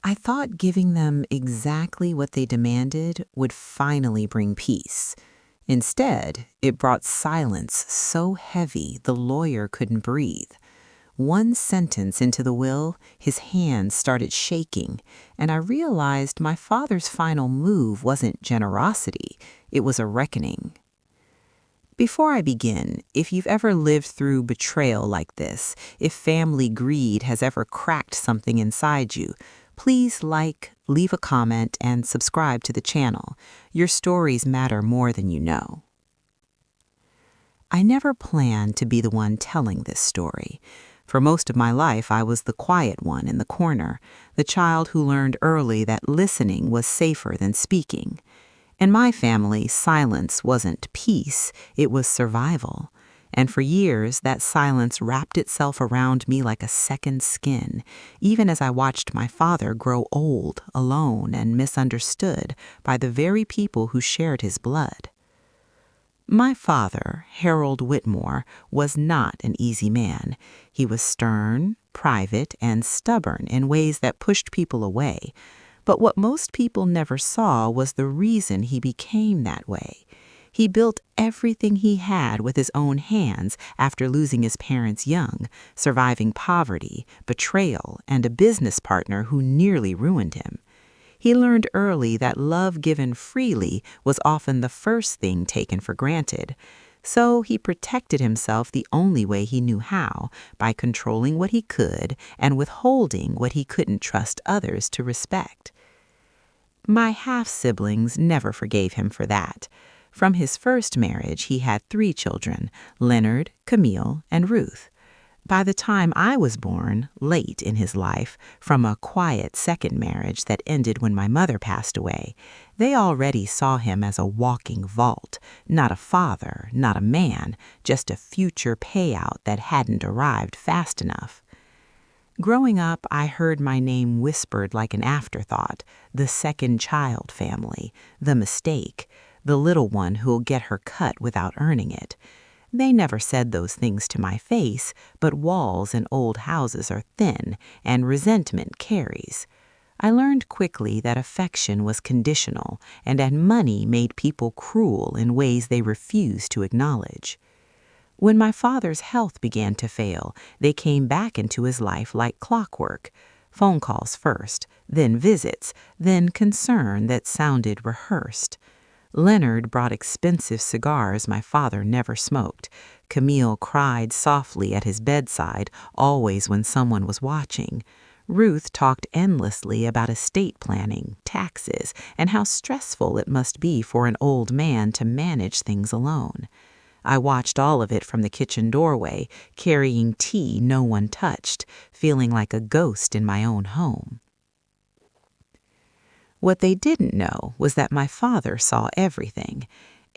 I thought giving them exactly what they demanded would finally bring peace. Instead, it brought silence so heavy the lawyer couldn't breathe. One sentence into the will, his hands started shaking, and I realized my father's final move wasn't generosity, it was a reckoning. Before I begin, if you've ever lived through betrayal like this, if family greed has ever cracked something inside you, please like, leave a comment, and subscribe to the channel. Your stories matter more than you know. I never planned to be the one telling this story. For most of my life, I was the quiet one in the corner, the child who learned early that listening was safer than speaking. In my family, silence wasn't peace, it was survival. And for years, that silence wrapped itself around me like a second skin, even as I watched my father grow old, alone, and misunderstood by the very people who shared his blood. My father, Harold Whitmore, was not an easy man. He was stern, private, and stubborn in ways that pushed people away. But what most people never saw was the reason he became that way. He built everything he had with his own hands after losing his parents young, surviving poverty, betrayal, and a business partner who nearly ruined him. He learned early that love given freely was often the first thing taken for granted. So he protected himself the only way he knew how, by controlling what he could and withholding what he couldn't trust others to respect. My half-siblings never forgave him for that. From his first marriage, he had 3 children, Leonard, Camille, and Ruth. By the time I was born, late in his life, from a quiet second marriage that ended when my mother passed away, they already saw him as a walking vault, not a father, not a man, just a future payout that hadn't arrived fast enough. Growing up, I heard my name whispered like an afterthought, the second child family, the mistake, the little one who'll get her cut without earning it. They never said those things to my face, but walls in old houses are thin, and resentment carries. I learned quickly that affection was conditional, and that money made people cruel in ways they refused to acknowledge. When my father's health began to fail, they came back into his life like clockwork. Phone calls first, then visits, then concern that sounded rehearsed. Leonard brought expensive cigars my father never smoked. Camille cried softly at his bedside, always when someone was watching. Ruth talked endlessly about estate planning, taxes, and how stressful it must be for an old man to manage things alone. I watched all of it from the kitchen doorway, carrying tea no one touched, feeling like a ghost in my own home. What they didn't know was that my father saw everything.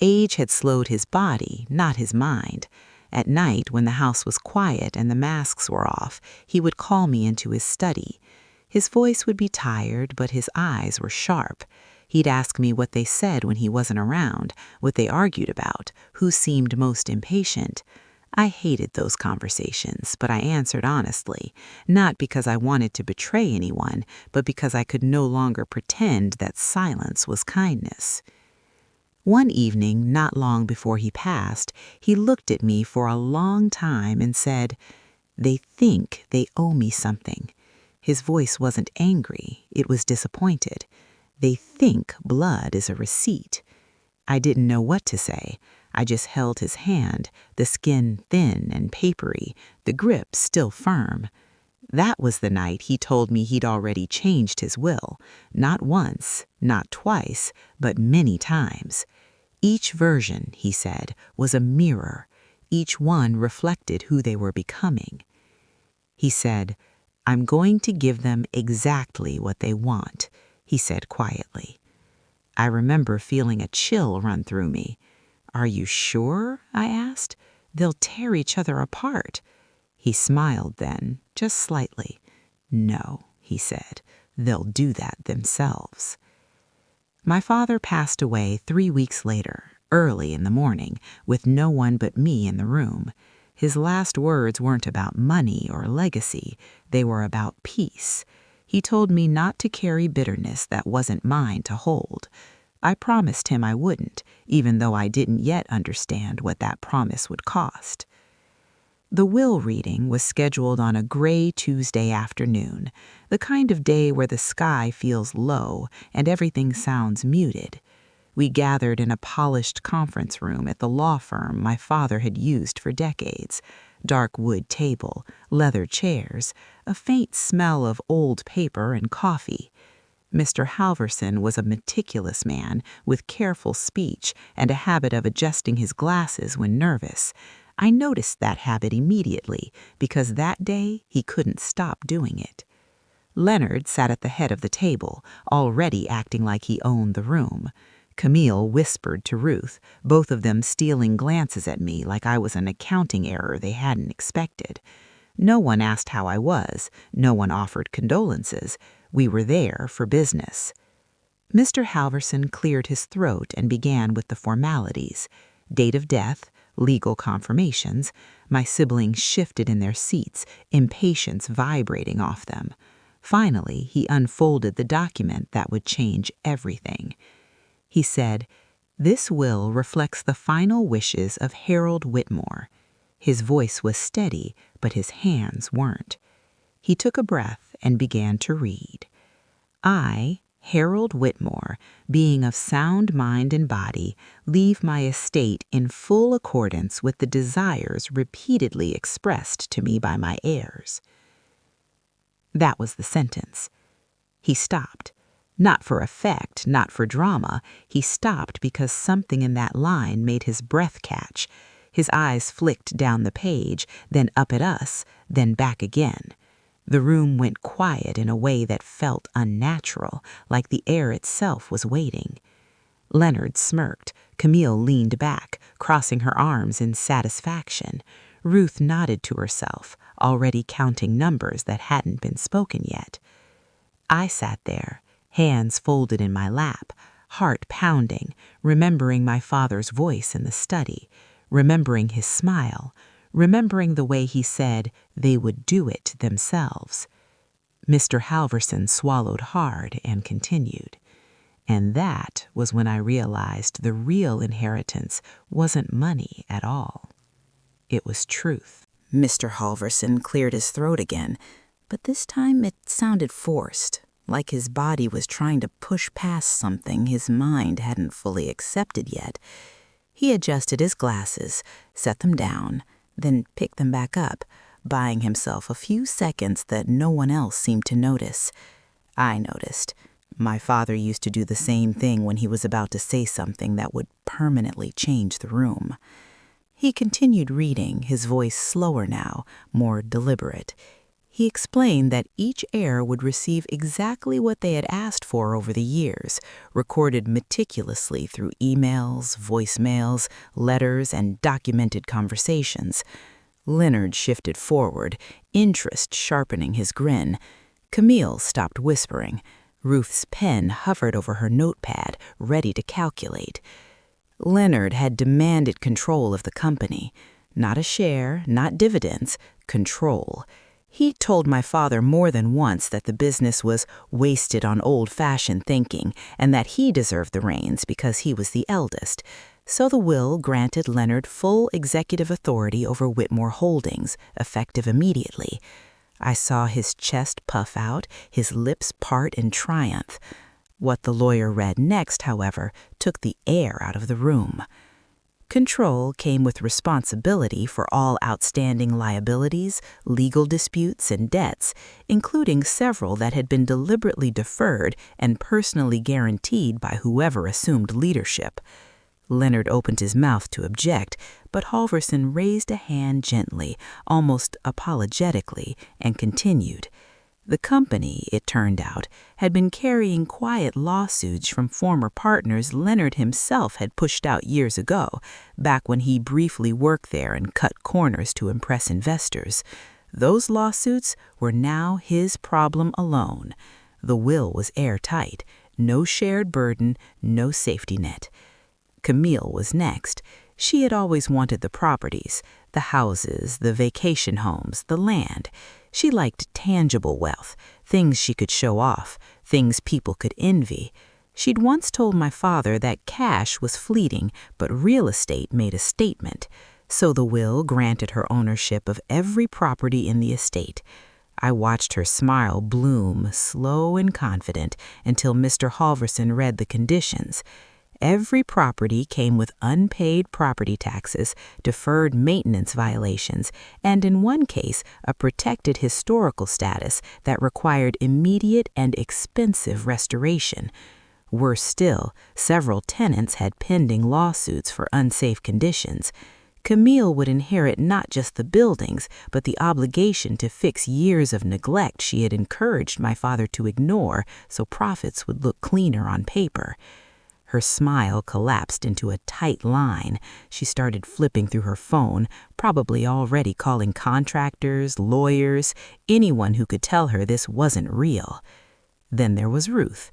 Age had slowed his body, not his mind. At night, when the house was quiet and the masks were off, he would call me into his study. His voice would be tired, but his eyes were sharp. He'd ask me what they said when he wasn't around, what they argued about, who seemed most impatient. I hated those conversations, but I answered honestly, not because I wanted to betray anyone, but because I could no longer pretend that silence was kindness. One evening, not long before he passed, he looked at me for a long time and said, "They think they owe me something." His voice wasn't angry, it was disappointed. They think blood is a receipt. I didn't know what to say. I just held his hand, the skin thin and papery, the grip still firm. That was the night he told me he'd already changed his will, not once, not twice, but many times. Each version, he said, was a mirror. Each one reflected who they were becoming. He said, "I'm going to give them exactly what they want," he said quietly. I remember feeling a chill run through me. "Are you sure?" I asked. "They'll tear each other apart." He smiled then, just slightly. "No," he said, "they'll do that themselves." My father passed away 3 weeks later, early in the morning, with no one but me in the room. His last words weren't about money or legacy. They were about peace. He told me not to carry bitterness that wasn't mine to hold. I promised him I wouldn't, even though I didn't yet understand what that promise would cost. The will reading was scheduled on a gray Tuesday afternoon, the kind of day where the sky feels low and everything sounds muted. We gathered in a polished conference room at the law firm my father had used for decades. Dark wood table, leather chairs, a faint smell of old paper and coffee. Mr. Halverson was a meticulous man with careful speech and a habit of adjusting his glasses when nervous. I noticed that habit immediately because that day he couldn't stop doing it. Leonard sat at the head of the table, already acting like he owned the room. Camille whispered to Ruth, both of them stealing glances at me like I was an accounting error they hadn't expected. No one asked how I was. No one offered condolences. We were there for business. Mr. Halverson cleared his throat and began with the formalities. Date of death, legal confirmations. My siblings shifted in their seats, impatience vibrating off them. Finally, he unfolded the document that would change everything. He said, "This will reflects the final wishes of Harold Whitmore." His voice was steady, but his hands weren't. He took a breath and began to read. "I, Harold Whitmore, being of sound mind and body, leave my estate in full accordance with the desires repeatedly expressed to me by my heirs." That was the sentence. He stopped. Not for effect, not for drama. He stopped because something in that line made his breath catch. His eyes flicked down the page, then up at us, then back again. The room went quiet in a way that felt unnatural, like the air itself was waiting. Leonard smirked. Camille leaned back, crossing her arms in satisfaction. Ruth nodded to herself, already counting numbers that hadn't been spoken yet. I sat there, hands folded in my lap, heart pounding, remembering my father's voice in the study, remembering his smile, remembering the way he said they would do it themselves. Mr. Halverson swallowed hard and continued. And that was when I realized the real inheritance wasn't money at all. It was truth. Mr. Halverson cleared his throat again, but this time it sounded forced, like his body was trying to push past something his mind hadn't fully accepted yet. He adjusted his glasses, set them down, then picked them back up, buying himself a few seconds that no one else seemed to notice. I noticed. My father used to do the same thing when he was about to say something that would permanently change the room. He continued reading, his voice slower now, more deliberate. He explained that each heir would receive exactly what they had asked for over the years, recorded meticulously through emails, voicemails, letters, and documented conversations. Leonard shifted forward, interest sharpening his grin. Camille stopped whispering. Ruth's pen hovered over her notepad, ready to calculate. Leonard had demanded control of the company. Not a share, not dividends, control. He told my father more than once that the business was wasted on old-fashioned thinking and that he deserved the reins because he was the eldest. So the will granted Leonard full executive authority over Whitmore Holdings, effective immediately. I saw his chest puff out, his lips part in triumph. What the lawyer read next, however, took the air out of the room. Control came with responsibility for all outstanding liabilities, legal disputes, and debts, including several that had been deliberately deferred and personally guaranteed by whoever assumed leadership. Leonard opened his mouth to object, but Halverson raised a hand gently, almost apologetically, and continued. The company, it turned out, had been carrying quiet lawsuits from former partners Leonard himself had pushed out years ago, back when he briefly worked there and cut corners to impress investors. Those lawsuits were now his problem alone. The will was airtight, no shared burden, no safety net. Camille was next. She had always wanted the properties, the houses, the vacation homes, the land. She liked tangible wealth, things she could show off, things people could envy. She'd once told my father that cash was fleeting, but real estate made a statement. So the will granted her ownership of every property in the estate. I watched her smile bloom, slow and confident, until Mr. Halverson read the conditions. Every property came with unpaid property taxes, deferred maintenance violations, and in one case, a protected historical status that required immediate and expensive restoration. Worse still, several tenants had pending lawsuits for unsafe conditions. Camille would inherit not just the buildings, but the obligation to fix years of neglect she had encouraged my father to ignore so profits would look cleaner on paper. Her smile collapsed into a tight line. She started flipping through her phone, probably already calling contractors, lawyers, anyone who could tell her this wasn't real. Then there was Ruth.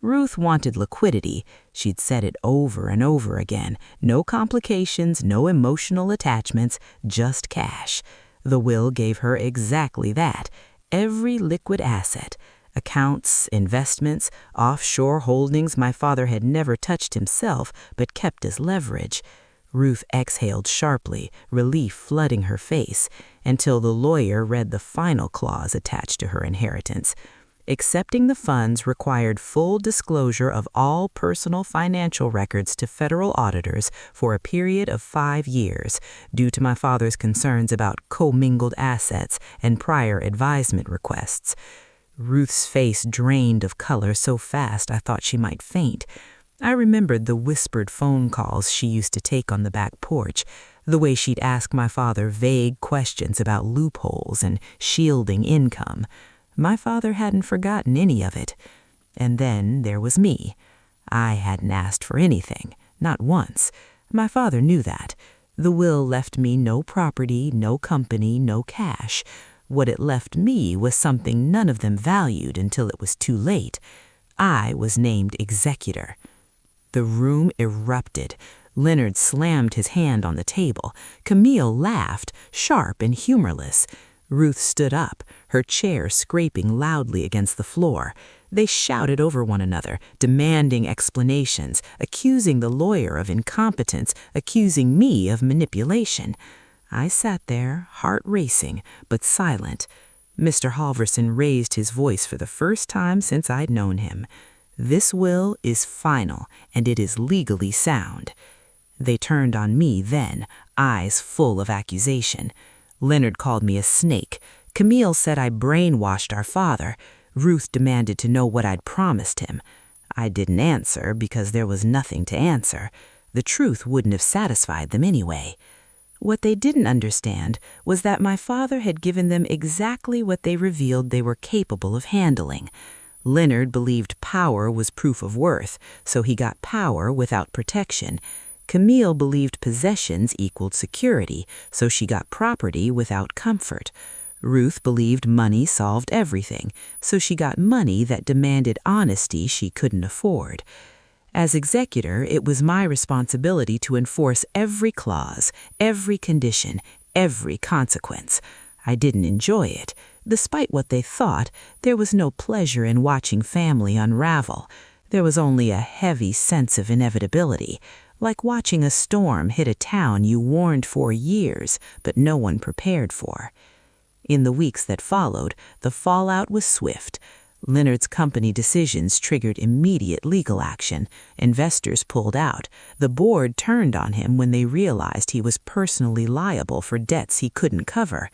Ruth wanted liquidity. She'd said it over and over again. No complications, no emotional attachments, just cash. The will gave her exactly that. Every liquid asset. Accounts, investments, offshore holdings my father had never touched himself but kept as leverage. Ruth exhaled sharply, relief flooding her face, until the lawyer read the final clause attached to her inheritance. Accepting the funds required full disclosure of all personal financial records to federal auditors for a period of 5 years, due to my father's concerns about commingled assets and prior advisement requests. Ruth's face drained of color so fast I thought she might faint. I remembered the whispered phone calls she used to take on the back porch, the way she'd ask my father vague questions about loopholes and shielding income. My father hadn't forgotten any of it. And then there was me. I hadn't asked for anything, not once. My father knew that. The will left me no property, no company, no cash. What it left me was something none of them valued until it was too late. I was named executor. The room erupted. Leonard slammed his hand on the table. Camille laughed, sharp and humorless. Ruth stood up, her chair scraping loudly against the floor. They shouted over one another, demanding explanations, accusing the lawyer of incompetence, accusing me of manipulation. I sat there, heart racing, but silent. Mr. Halverson raised his voice for the first time since I'd known him. This will is final, and it is legally sound. They turned on me then, eyes full of accusation. Leonard called me a snake. Camille said I brainwashed our father. Ruth demanded to know what I'd promised him. I didn't answer because there was nothing to answer. The truth wouldn't have satisfied them anyway. What they didn't understand was that my father had given them exactly what they revealed they were capable of handling. Leonard believed power was proof of worth, so he got power without protection. Camille believed possessions equaled security, so she got property without comfort. Ruth believed money solved everything, so she got money that demanded honesty she couldn't afford. As executor, it was my responsibility to enforce every clause, every condition, every consequence. I didn't enjoy it. Despite what they thought, there was no pleasure in watching family unravel. There was only a heavy sense of inevitability, like watching a storm hit a town you warned for years, but no one prepared for. In the weeks that followed, the fallout was swift. Leonard's company decisions triggered immediate legal action. Investors pulled out. The board turned on him when they realized he was personally liable for debts he couldn't cover.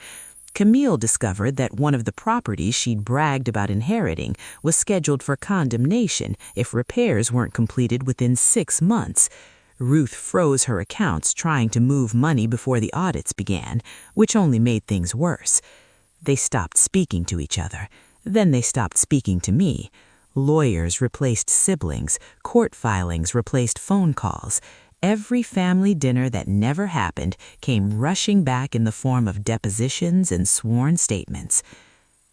Camille discovered that one of the properties she'd bragged about inheriting was scheduled for condemnation if repairs weren't completed within 6 months. Ruth froze her accounts trying to move money before the audits began, which only made things worse. They stopped speaking to each other. Then they stopped speaking to me. Lawyers replaced siblings. Court filings replaced phone calls. Every family dinner that never happened came rushing back in the form of depositions and sworn statements.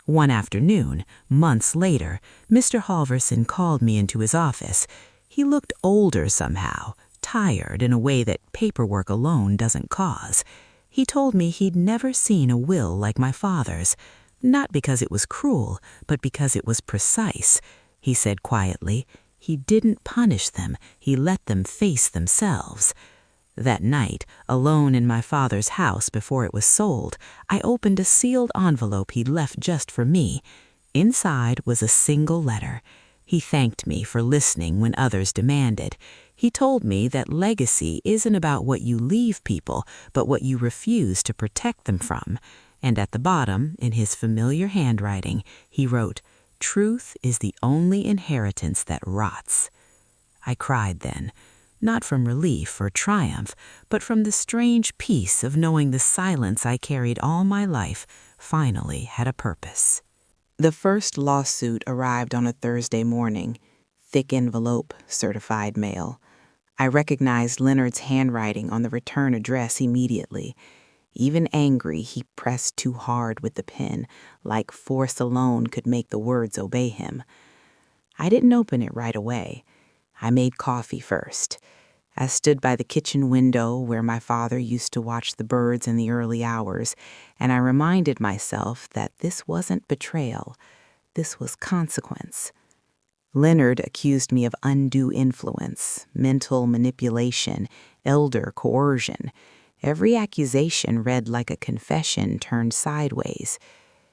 One afternoon, months later, Mr. Halverson called me into his office. He looked older somehow, tired in a way that paperwork alone doesn't cause. He told me he'd never seen a will like my father's. Not because it was cruel, but because it was precise, he said quietly. He didn't punish them, he let them face themselves. That night, alone in my father's house before it was sold, I opened a sealed envelope he'd left just for me. Inside was a single letter. He thanked me for listening when others demanded. He told me that legacy isn't about what you leave people, but what you refuse to protect them from. And at the bottom, in his familiar handwriting, he wrote, "Truth is the only inheritance that rots." I cried then, not from relief or triumph, but from the strange peace of knowing the silence I carried all my life finally had a purpose. The first lawsuit arrived on a Thursday morning. Thick envelope, certified mail. I recognized Leonard's handwriting on the return address immediately. Even angry, he pressed too hard with the pen, like force alone could make the words obey him. I didn't open it right away. I made coffee first. I stood by the kitchen window where my father used to watch the birds in the early hours, and I reminded myself that this wasn't betrayal. This was consequence. Leonard accused me of undue influence, mental manipulation, elder coercion. Every accusation read like a confession turned sideways.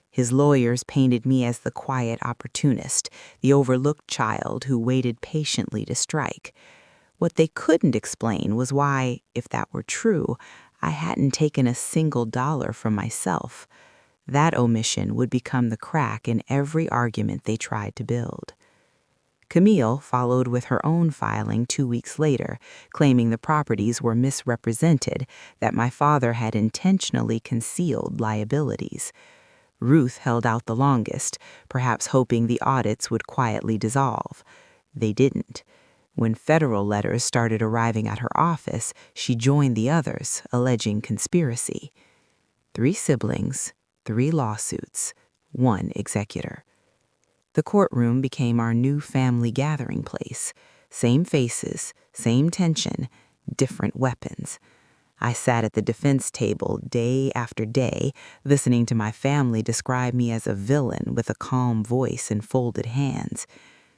His lawyers painted me as the quiet opportunist, the overlooked child who waited patiently to strike. What they couldn't explain was why, if that were true, I hadn't taken a single dollar from myself. That omission would become the crack in every argument they tried to build. Camille followed with her own filing 2 weeks later, claiming the properties were misrepresented, that my father had intentionally concealed liabilities. Ruth held out the longest, perhaps hoping the audits would quietly dissolve. They didn't. When federal letters started arriving at her office, she joined the others, alleging conspiracy. 3 siblings, 3 lawsuits, 1 executor. The courtroom became our new family gathering place. Same faces, same tension, different weapons. I sat at the defense table day after day, listening to my family describe me as a villain with a calm voice and folded hands.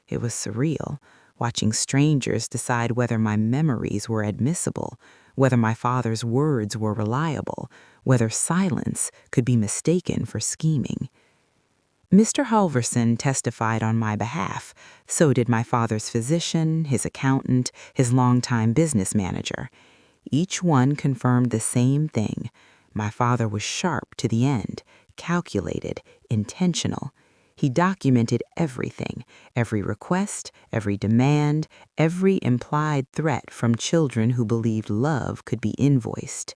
It was surreal, watching strangers decide whether my memories were admissible, whether my father's words were reliable, whether silence could be mistaken for scheming. Mr. Halverson testified on my behalf. So did my father's physician, his accountant, his longtime business manager. Each one confirmed the same thing. My father was sharp to the end, calculated, intentional. He documented everything, every request, every demand, every implied threat from children who believed love could be invoiced.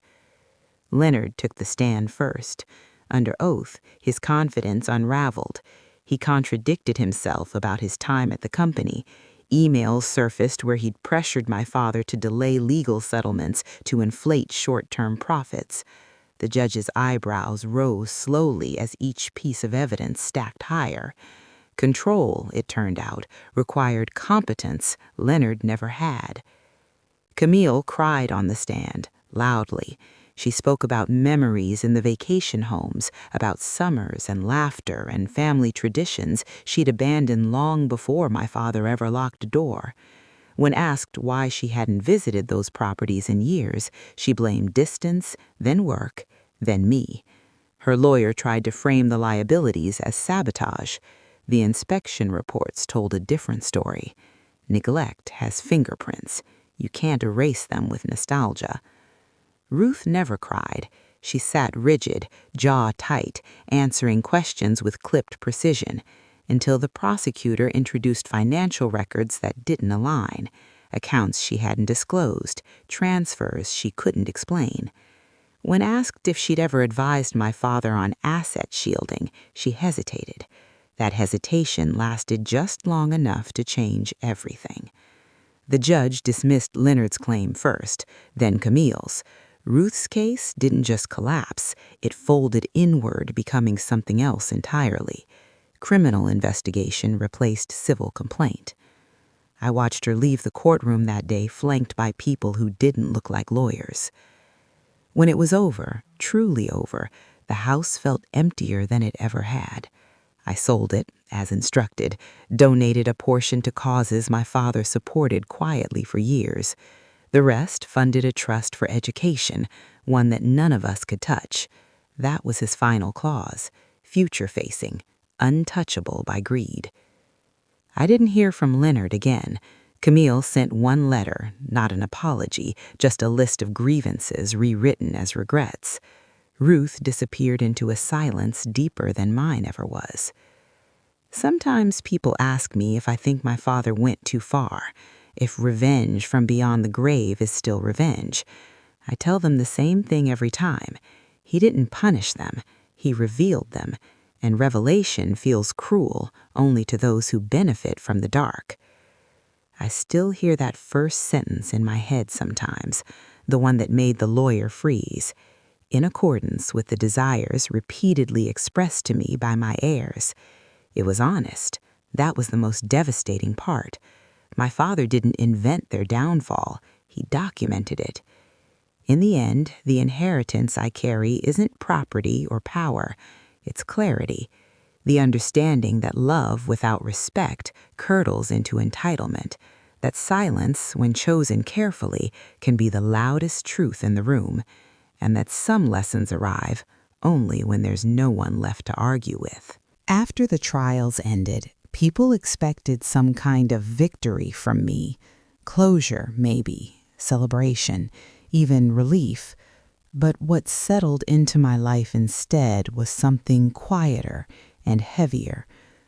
Leonard took the stand first. Under oath, his confidence unraveled. He contradicted himself about his time at the company. Emails surfaced where he'd pressured my father to delay legal settlements to inflate short-term profits. The judge's eyebrows rose slowly as each piece of evidence stacked higher. Control, it turned out, required competence Leonard never had. Camille cried on the stand, loudly. She spoke about memories in the vacation homes, about summers and laughter and family traditions she'd abandoned long before my father ever locked a door. When asked why she hadn't visited those properties in years, she blamed distance, then work, then me. Her lawyer tried to frame the liabilities as sabotage. The inspection reports told a different story. Neglect has fingerprints. You can't erase them with nostalgia. Ruth never cried. She sat rigid, jaw tight, answering questions with clipped precision, until the prosecutor introduced financial records that didn't align, accounts she hadn't disclosed, transfers she couldn't explain. When asked if she'd ever advised my father on asset shielding, she hesitated. That hesitation lasted just long enough to change everything. The judge dismissed Leonard's claim first, then Camille's. Ruth's case didn't just collapse, it folded inward, becoming something else entirely. Criminal investigation replaced civil complaint. I watched her leave the courtroom that day flanked by people who didn't look like lawyers. When it was over, truly over, The house felt emptier than it ever had. I sold it, as instructed, donated a portion to causes my father supported quietly for years. The rest funded a trust for education, one that none of us could touch. That was his final clause, future-facing, untouchable by greed. I didn't hear from Leonard again. Camille sent one letter, not an apology, just a list of grievances rewritten as regrets. Ruth disappeared into a silence deeper than mine ever was. Sometimes people ask me if I think my father went too far, if revenge from beyond the grave is still revenge. I tell them the same thing every time. He didn't punish them, he revealed them, and revelation feels cruel only to those who benefit from the dark. I still hear that first sentence in my head sometimes, the one that made the lawyer freeze, in accordance with the desires repeatedly expressed to me by my heirs. It was honest. That was the most devastating part. My father didn't invent their downfall. He documented it. In the end, the inheritance I carry isn't property or power. It's clarity. The understanding that love without respect curdles into entitlement, that silence, when chosen carefully, can be the loudest truth in the room, and that some lessons arrive only when there's no one left to argue with. After the trials ended, people expected some kind of victory from me. Closure, maybe, celebration, even relief. But what settled into my life instead was something quieter and heavier,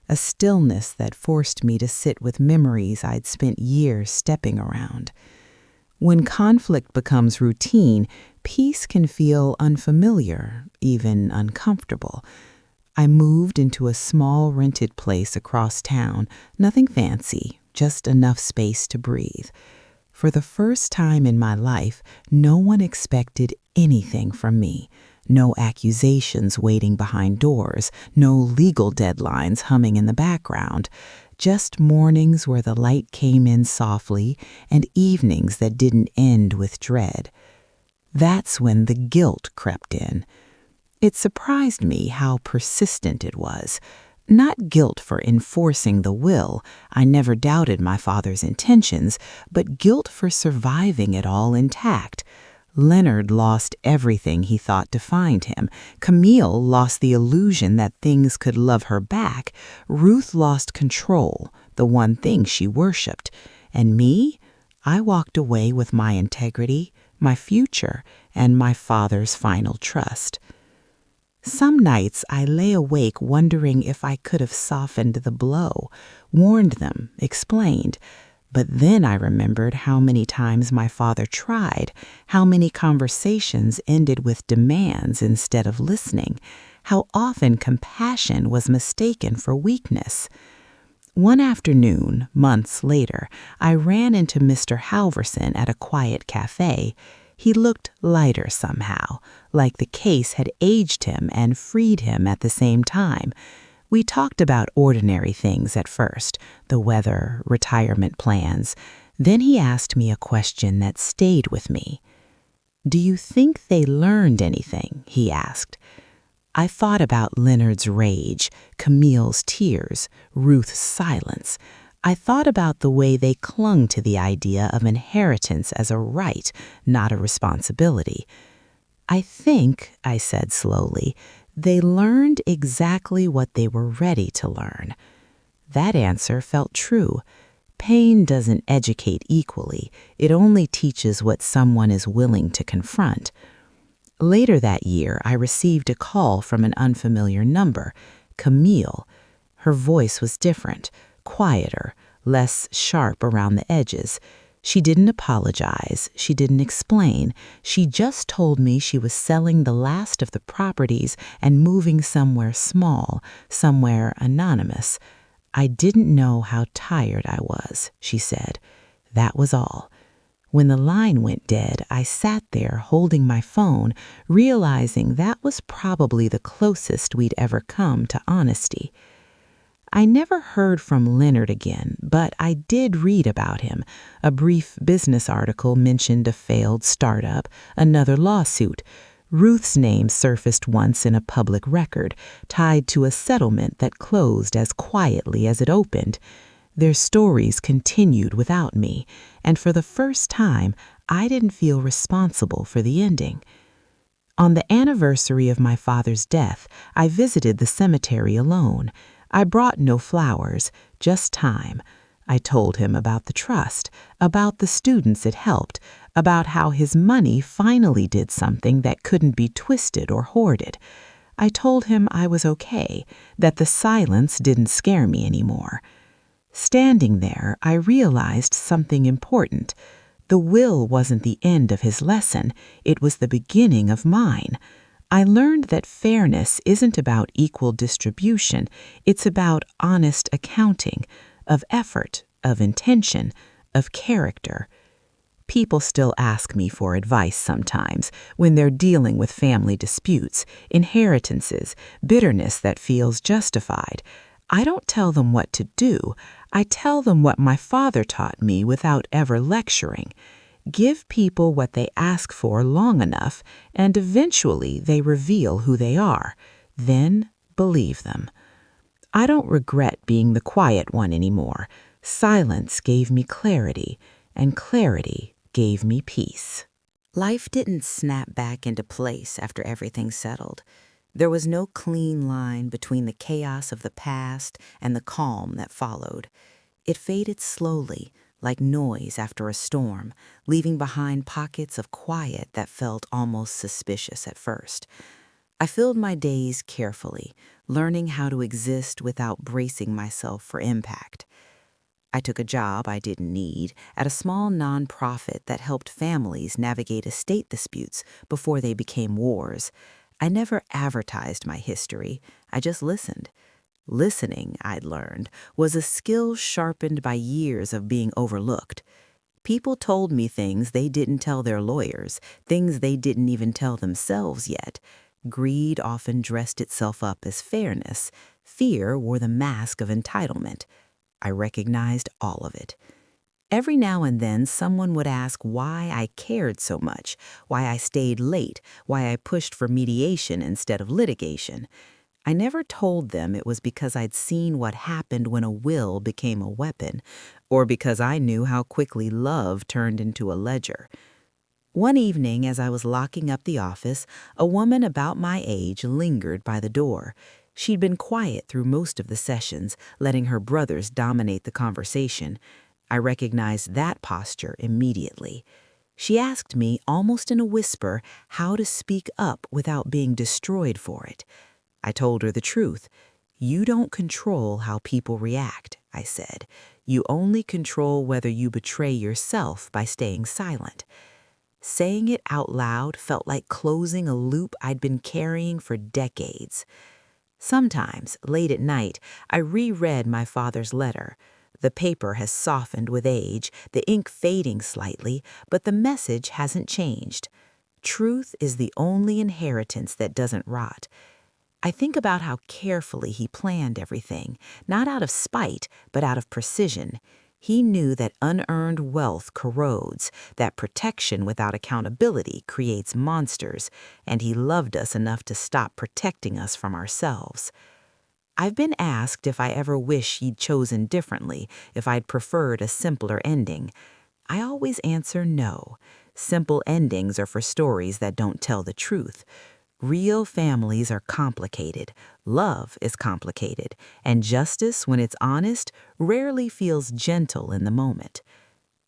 a stillness that forced me to sit with memories I'd spent years stepping around. When conflict becomes routine, peace can feel unfamiliar, even uncomfortable. I moved into a small rented place across town, nothing fancy, just enough space to breathe. For the first time in my life, no one expected anything from me. No accusations waiting behind doors, no legal deadlines humming in the background. Just mornings where the light came in softly and evenings that didn't end with dread. That's when the guilt crept in. It surprised me how persistent it was. Not guilt for enforcing the will. I never doubted my father's intentions, but guilt for surviving it all intact. Leonard lost everything he thought defined him. Camille lost the illusion that things could love her back. Ruth lost control, the one thing she worshipped. And me? I walked away with my integrity, my future, and my father's final trust. Some nights I lay awake wondering if I could have softened the blow, warned them, explained. But then I remembered how many times my father tried, how many conversations ended with demands instead of listening, how often compassion was mistaken for weakness. One afternoon, months later, I ran into Mr. Halverson at a quiet cafe. He looked lighter somehow, like the case had aged him and freed him at the same time. We talked about ordinary things at first, the weather, retirement plans. Then he asked me a question that stayed with me. "Do you think they learned anything?" he asked. I thought about Leonard's rage, Camille's tears, Ruth's silence. I thought about the way they clung to the idea of inheritance as a right, not a responsibility. "I think," I said slowly, "they learned exactly what they were ready to learn." That answer felt true. Pain doesn't educate equally. It only teaches what someone is willing to confront. Later that year, I received a call from an unfamiliar number, Camille. Her voice was different, quieter, less sharp around the edges. She didn't apologize. She didn't explain. She just told me she was selling the last of the properties and moving somewhere small, somewhere anonymous. "I didn't know how tired I was," she said. That was all. When the line went dead, I sat there holding my phone, realizing that was probably the closest we'd ever come to honesty. I never heard from Leonard again, but I did read about him. A brief business article mentioned a failed startup, another lawsuit. Ruth's name surfaced once in a public record, tied to a settlement that closed as quietly as it opened. Their stories continued without me, and for the first time, I didn't feel responsible for the ending. On the anniversary of my father's death, I visited the cemetery alone. I brought no flowers, just time. I told him about the trust, about the students it helped, about how his money finally did something that couldn't be twisted or hoarded. I told him I was okay, that the silence didn't scare me anymore. Standing there, I realized something important. The will wasn't the end of his lesson, it was the beginning of mine. I learned that fairness isn't about equal distribution, it's about honest accounting, of effort, of intention, of character. People still ask me for advice sometimes when they're dealing with family disputes, inheritances, bitterness that feels justified. I don't tell them what to do. I tell them what my father taught me without ever lecturing. Give people what they ask for long enough, and eventually they reveal who they are. Then believe them. I don't regret being the quiet one anymore. Silence gave me clarity, and clarity gave me peace. Life didn't snap back into place after everything settled. There was no clean line between the chaos of the past and the calm that followed. It faded slowly, like noise after a storm, leaving behind pockets of quiet that felt almost suspicious at first. I filled my days carefully, learning how to exist without bracing myself for impact. I took a job I didn't need at a small nonprofit that helped families navigate estate disputes before they became wars. I never advertised my history, I just listened. Listening, I'd learned, was a skill sharpened by years of being overlooked. People told me things they didn't tell their lawyers, things they didn't even tell themselves yet. Greed often dressed itself up as fairness. Fear wore the mask of entitlement. I recognized all of it. Every now and then, someone would ask why I cared so much, why I stayed late, why I pushed for mediation instead of litigation. I never told them it was because I'd seen what happened when a will became a weapon, or because I knew how quickly love turned into a ledger. One evening, as I was locking up the office, a woman about my age lingered by the door. She'd been quiet through most of the sessions, letting her brothers dominate the conversation. I recognized that posture immediately. She asked me, almost in a whisper, how to speak up without being destroyed for it. I told her the truth. You don't control how people react, I said. You only control whether you betray yourself by staying silent. Saying it out loud felt like closing a loop I'd been carrying for decades. Sometimes, late at night, I reread my father's letter. The paper has softened with age, the ink fading slightly, but the message hasn't changed. Truth is the only inheritance that doesn't rot. I think about how carefully he planned everything, not out of spite, but out of precision. He knew that unearned wealth corrodes, that protection without accountability creates monsters, and he loved us enough to stop protecting us from ourselves. I've been asked if I ever wish he'd chosen differently, if I'd preferred a simpler ending. I always answer no. Simple endings are for stories that don't tell the truth. Real families are complicated, love is complicated, and justice, when it's honest, rarely feels gentle in the moment.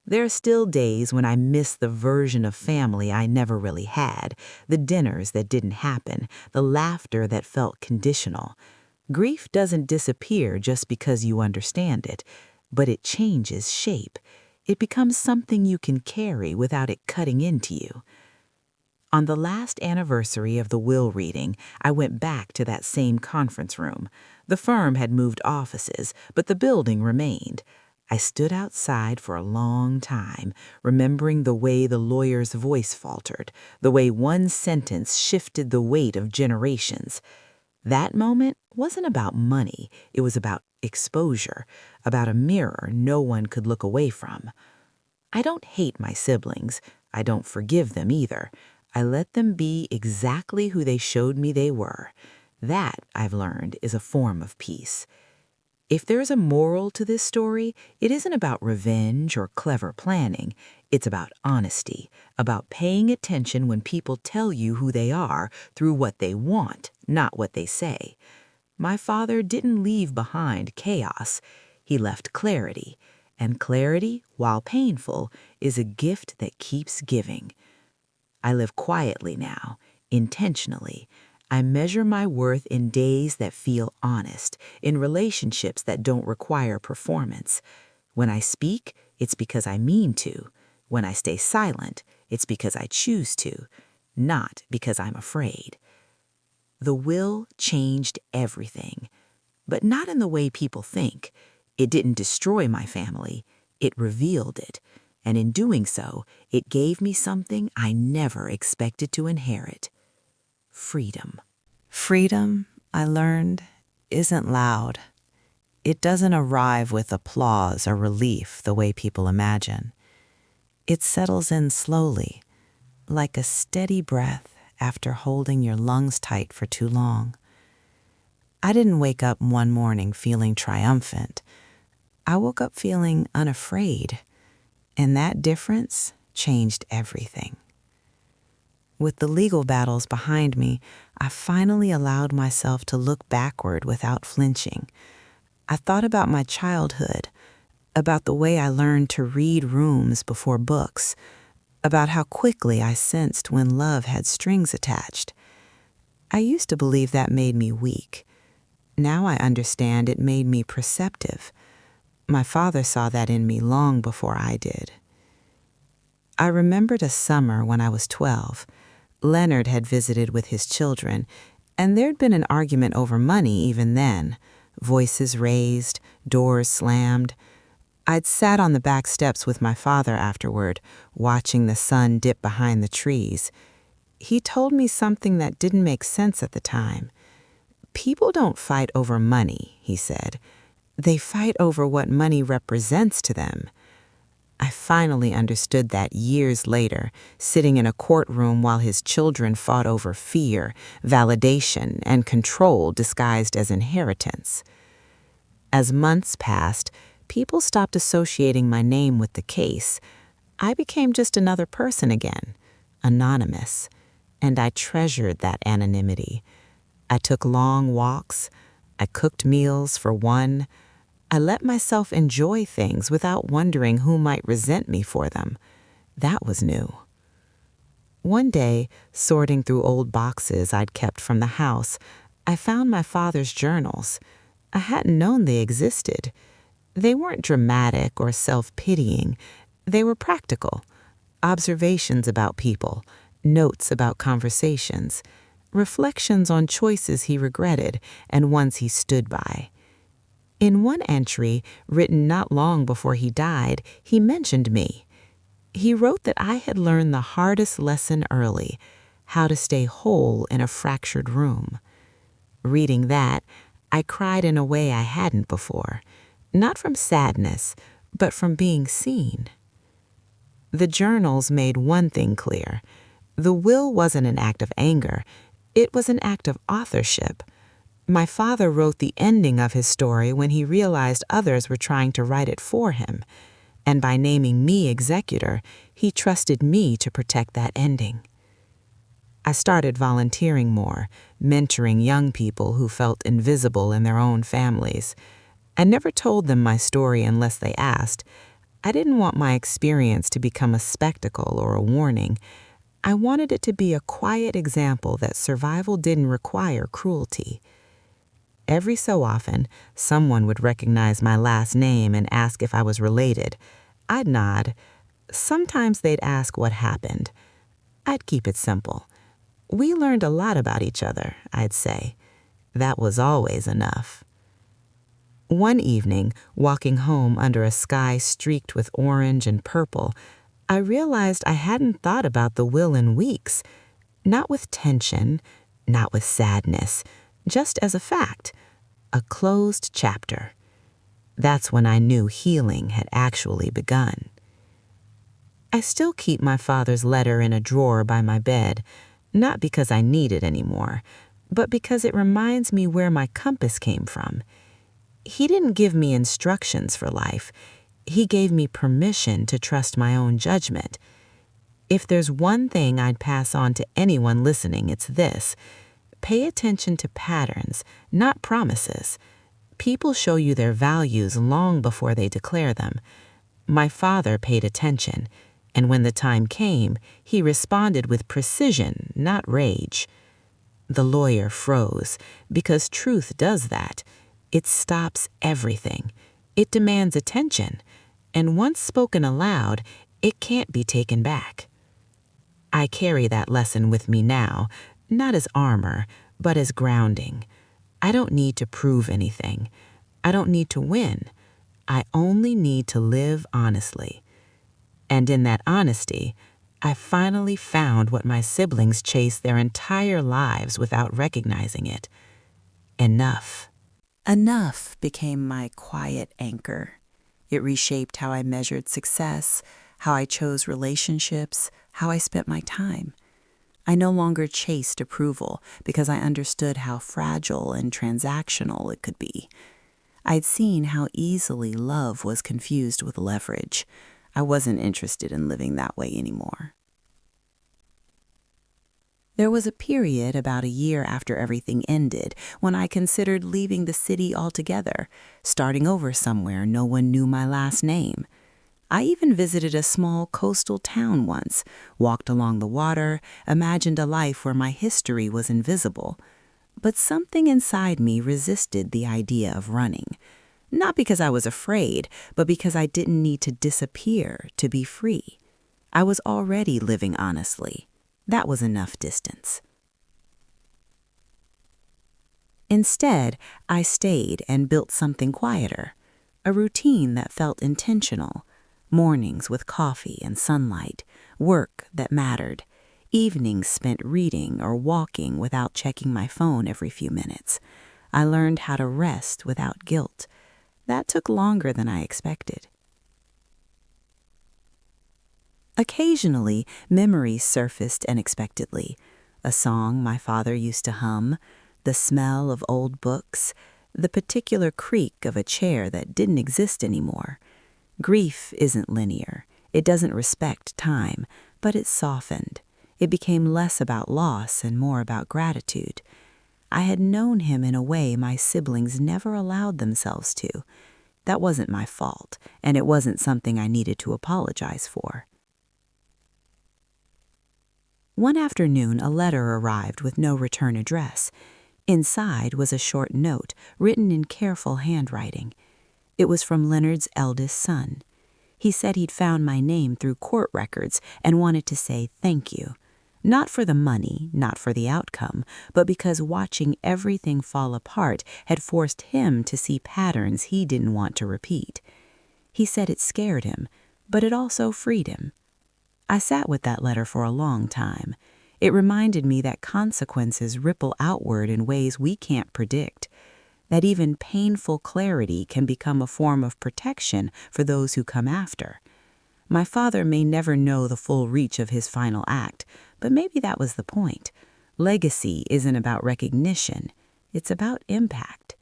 There are still days when I miss the version of family I never really had, the dinners that didn't happen, the laughter that felt conditional. Grief doesn't disappear just because you understand it, but it changes shape. It becomes something you can carry without it cutting into you. On the last anniversary of the will reading, I went back to that same conference room. The firm had moved offices, but the building remained. I stood outside for a long time, remembering the way the lawyer's voice faltered, the way one sentence shifted the weight of generations. That moment wasn't about money, it was about exposure, about a mirror no one could look away from. I don't hate my siblings. I don't forgive them either. I let them be exactly who they showed me they were. That, I've learned, is a form of peace. If there's a moral to this story, it isn't about revenge or clever planning. It's about honesty, about paying attention when people tell you who they are through what they want, not what they say. My father didn't leave behind chaos. He left clarity. And clarity, while painful, is a gift that keeps giving. I live quietly now, intentionally. I measure my worth in days that feel honest, in relationships that don't require performance. When I speak, it's because I mean to. When I stay silent, it's because I choose to, not because I'm afraid. The will changed everything, but not in the way people think. It didn't destroy my family, it revealed it. And in doing so, it gave me something I never expected to inherit: freedom. Freedom, I learned, isn't loud. It doesn't arrive with applause or relief the way people imagine. It settles in slowly, like a steady breath after holding your lungs tight for too long. I didn't wake up one morning feeling triumphant. I woke up feeling unafraid. And that difference changed everything. With the legal battles behind me, I finally allowed myself to look backward without flinching. I thought about my childhood, about the way I learned to read rooms before books, about how quickly I sensed when love had strings attached. I used to believe that made me weak. Now I understand it made me perceptive. My father saw that in me long before I did. I remembered a summer when I was 12. Leonard had visited with his children, and there'd been an argument over money even then. Voices raised, doors slammed. I'd sat on the back steps with my father afterward, watching the sun dip behind the trees. He told me something that didn't make sense at the time. People don't fight over money, he said. They fight over what money represents to them. I finally understood that years later, sitting in a courtroom while his children fought over fear, validation, and control disguised as inheritance. As months passed, people stopped associating my name with the case. I became just another person again, anonymous, and I treasured that anonymity. I took long walks. I cooked meals for one. I let myself enjoy things without wondering who might resent me for them. That was new. One day, sorting through old boxes I'd kept from the house, I found my father's journals. I hadn't known they existed. They weren't dramatic or self-pitying. They were practical. Observations about people, notes about conversations, reflections on choices he regretted and ones he stood by. In one entry, written not long before he died, he mentioned me. He wrote that I had learned the hardest lesson early: how to stay whole in a fractured room. Reading that, I cried in a way I hadn't before, not from sadness, but from being seen. The journals made one thing clear: the will wasn't an act of anger, it was an act of authorship. My father wrote the ending of his story when he realized others were trying to write it for him, and by naming me executor, he trusted me to protect that ending. I started volunteering more, mentoring young people who felt invisible in their own families. I never told them my story unless they asked. I didn't want my experience to become a spectacle or a warning. I wanted it to be a quiet example that survival didn't require cruelty. Every so often, someone would recognize my last name and ask if I was related. I'd nod. Sometimes they'd ask what happened. I'd keep it simple. We learned a lot about each other, I'd say. That was always enough. One evening, walking home under a sky streaked with orange and purple, I realized I hadn't thought about the will in weeks. Not with tension, not with sadness, just as a fact, a closed chapter. That's when I knew healing had actually begun. I still keep my father's letter in a drawer by my bed, not because I need it anymore, but because it reminds me where my compass came from. He didn't give me instructions for life. He gave me permission to trust my own judgment. If there's one thing I'd pass on to anyone listening, it's this. Pay attention to patterns, not promises. People show you their values long before they declare them. My father paid attention, and when the time came, he responded with precision, not rage. The lawyer froze, because truth does that. It stops everything. It demands attention, and once spoken aloud, it can't be taken back. I carry that lesson with me now, not as armor, but as grounding. I don't need to prove anything. I don't need to win. I only need to live honestly. And in that honesty, I finally found what my siblings chased their entire lives without recognizing it. Enough. Enough became my quiet anchor. It reshaped how I measured success, how I chose relationships, how I spent my time. I no longer chased approval because I understood how fragile and transactional it could be. I'd seen how easily love was confused with leverage. I wasn't interested in living that way anymore. There was a period about a year after everything ended when I considered leaving the city altogether, starting over somewhere no one knew my last name. I even visited a small coastal town once, walked along the water, imagined a life where my history was invisible. But something inside me resisted the idea of running. Not because I was afraid, but because I didn't need to disappear to be free. I was already living honestly. That was enough distance. Instead, I stayed and built something quieter, a routine that felt intentional. Mornings with coffee and sunlight, work that mattered, evenings spent reading or walking without checking my phone every few minutes. I learned how to rest without guilt. That took longer than I expected. Occasionally, memories surfaced unexpectedly. A song my father used to hum, the smell of old books, the particular creak of a chair that didn't exist anymore. Grief isn't linear. It doesn't respect time, but it softened. It became less about loss and more about gratitude. I had known him in a way my siblings never allowed themselves to. That wasn't my fault, and it wasn't something I needed to apologize for. One afternoon, a letter arrived with no return address. Inside was a short note written in careful handwriting. It was from Leonard's eldest son. He said he'd found my name through court records and wanted to say thank you. Not for the money, not for the outcome, but because watching everything fall apart had forced him to see patterns he didn't want to repeat. He said it scared him, but it also freed him. I sat with that letter for a long time. It reminded me that consequences ripple outward in ways we can't predict, that even painful clarity can become a form of protection for those who come after. My father may never know the full reach of his final act, but maybe that was the point. Legacy isn't about recognition, it's about impact.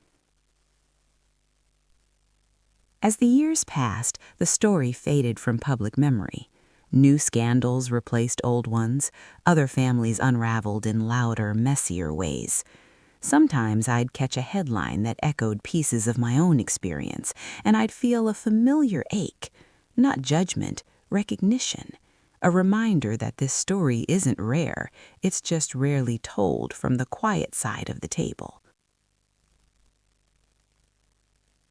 As the years passed, the story faded from public memory. New scandals replaced old ones, other families unraveled in louder, messier ways. Sometimes I'd catch a headline that echoed pieces of my own experience, and I'd feel a familiar ache, not judgment, recognition, a reminder that this story isn't rare, it's just rarely told from the quiet side of the table.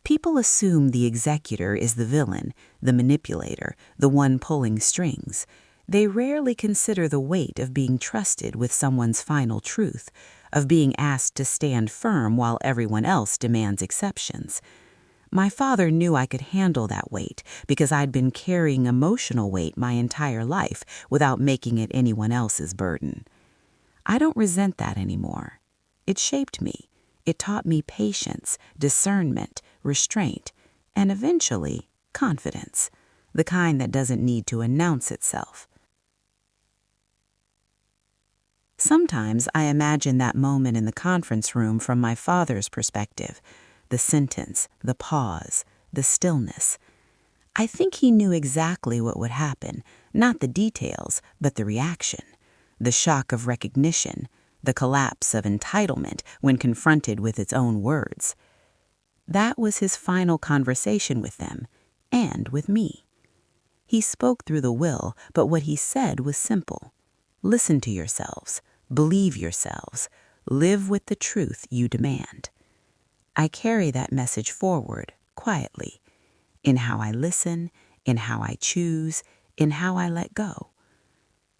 People assume the executor is the villain, the manipulator, the one pulling strings. They rarely consider the weight of being trusted with someone's final truth, of being asked to stand firm while everyone else demands exceptions. My father knew I could handle that weight because I'd been carrying emotional weight my entire life without making it anyone else's burden. I don't resent that anymore. It shaped me. It taught me patience, discernment, restraint, and eventually confidence. the kind that doesn't need to announce itself. Sometimes I imagine that moment in the conference room from my father's perspective, the sentence, the pause, the stillness. I think he knew exactly what would happen, not the details, but the reaction, the shock of recognition, the collapse of entitlement when confronted with its own words. That was his final conversation with them, and with me. He spoke through the will, but what he said was simple. Listen to yourselves, believe yourselves, live with the truth you demand. I carry that message forward, quietly, in how I listen, in how I choose, in how I let go.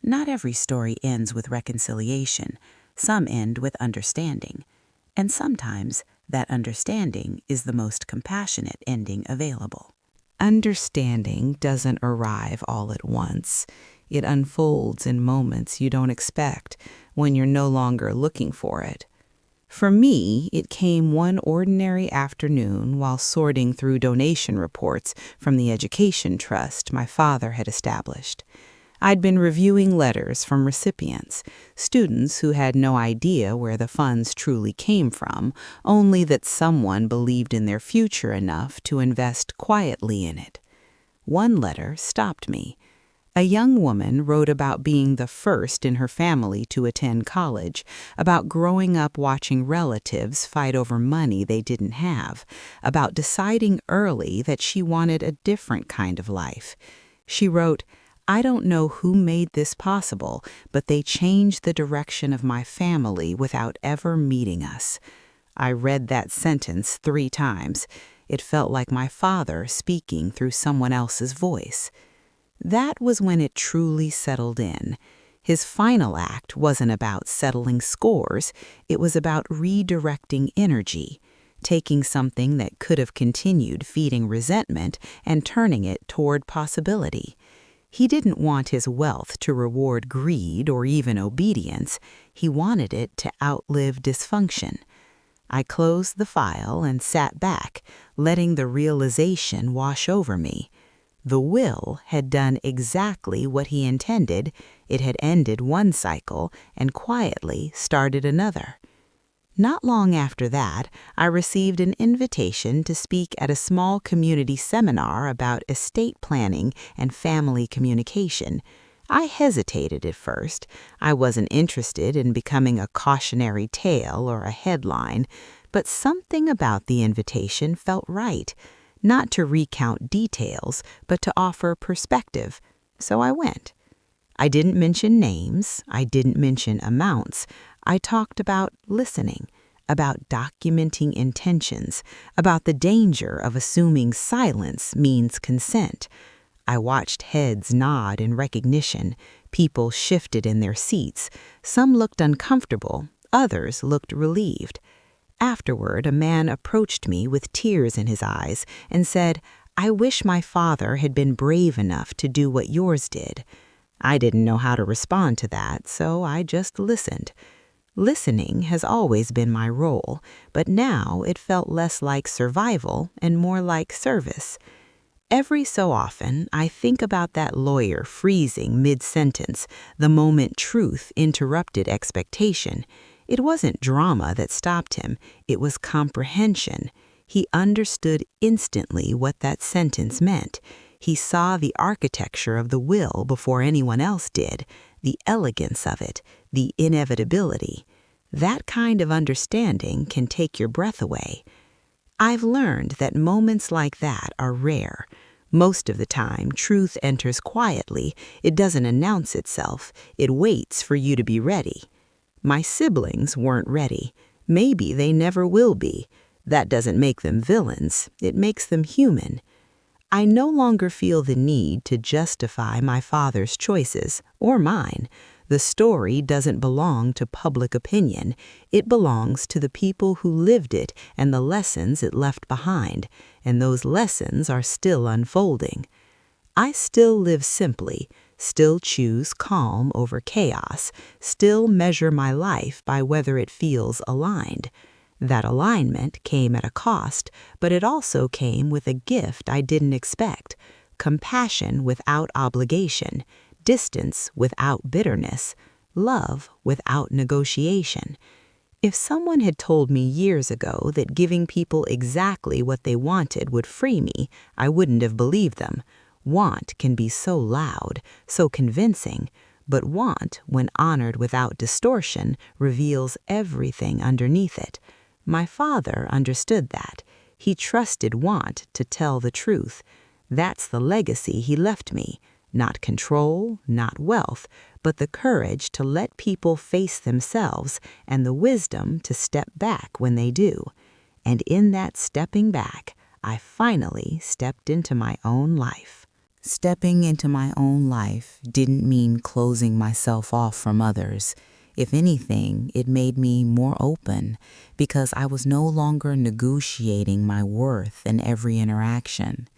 Not every story ends with reconciliation. Some end with understanding. And sometimes that understanding is the most compassionate ending available. Understanding doesn't arrive all at once. It unfolds in moments you don't expect, when you're no longer looking for it. For me, it came one ordinary afternoon while sorting through donation reports from the education trust my father had established. I'd been reviewing letters from recipients, students who had no idea where the funds truly came from, only that someone believed in their future enough to invest quietly in it. One letter stopped me. A young woman wrote about being the first in her family to attend college, about growing up watching relatives fight over money they didn't have, about deciding early that she wanted a different kind of life. She wrote, "I don't know who made this possible, but they changed the direction of my family without ever meeting us." I read that sentence 3 times. It felt like my father speaking through someone else's voice. That was when it truly settled in. His final act wasn't about settling scores. It was about redirecting energy, taking something that could have continued feeding resentment and turning it toward possibility. He didn't want his wealth to reward greed or even obedience. He wanted it to outlive dysfunction. I closed the file and sat back, letting the realization wash over me. The will had done exactly what he intended. It had ended one cycle and quietly started another. Not long after that, I received an invitation to speak at a small community seminar about estate planning and family communication. I hesitated at first. I wasn't interested in becoming a cautionary tale or a headline, but something about the invitation felt right. Not to recount details, but to offer perspective. So I went. I didn't mention names. I didn't mention amounts. I talked about listening, about documenting intentions, about the danger of assuming silence means consent. I watched heads nod in recognition. People shifted in their seats. Some looked uncomfortable. Others looked relieved. Afterward, a man approached me with tears in his eyes and said, "I wish my father had been brave enough to do what yours did." I didn't know how to respond to that, so I just listened. Listening has always been my role, but now it felt less like survival and more like service. Every so often, I think about that lawyer freezing mid-sentence, the moment truth interrupted expectation. It wasn't drama that stopped him, it was comprehension. He understood instantly what that sentence meant. He saw the architecture of the will before anyone else did, the elegance of it, the inevitability. That kind of understanding can take your breath away. I've learned that moments like that are rare. Most of the time, truth enters quietly. It doesn't announce itself. It waits for you to be ready. My siblings weren't ready. Maybe they never will be. That doesn't make them villains. It makes them human. I no longer feel the need to justify my father's choices, or mine. The story doesn't belong to public opinion. It belongs to the people who lived it and the lessons it left behind, and those lessons are still unfolding. I still live simply, still choose calm over chaos, still measure my life by whether it feels aligned. That alignment came at a cost, but it also came with a gift I didn't expect, compassion without obligation, distance without bitterness, love without negotiation. If someone had told me years ago that giving people exactly what they wanted would free me, I wouldn't have believed them. Want can be so loud, so convincing, but want, when honored without distortion, reveals everything underneath it. My father understood that. He trusted want to tell the truth. That's the legacy he left me. Not control, not wealth, but the courage to let people face themselves and the wisdom to step back when they do. And in that stepping back, I finally stepped into my own life. Stepping into my own life didn't mean closing myself off from others. If anything, it made me more open because I was no longer negotiating my worth in every interaction.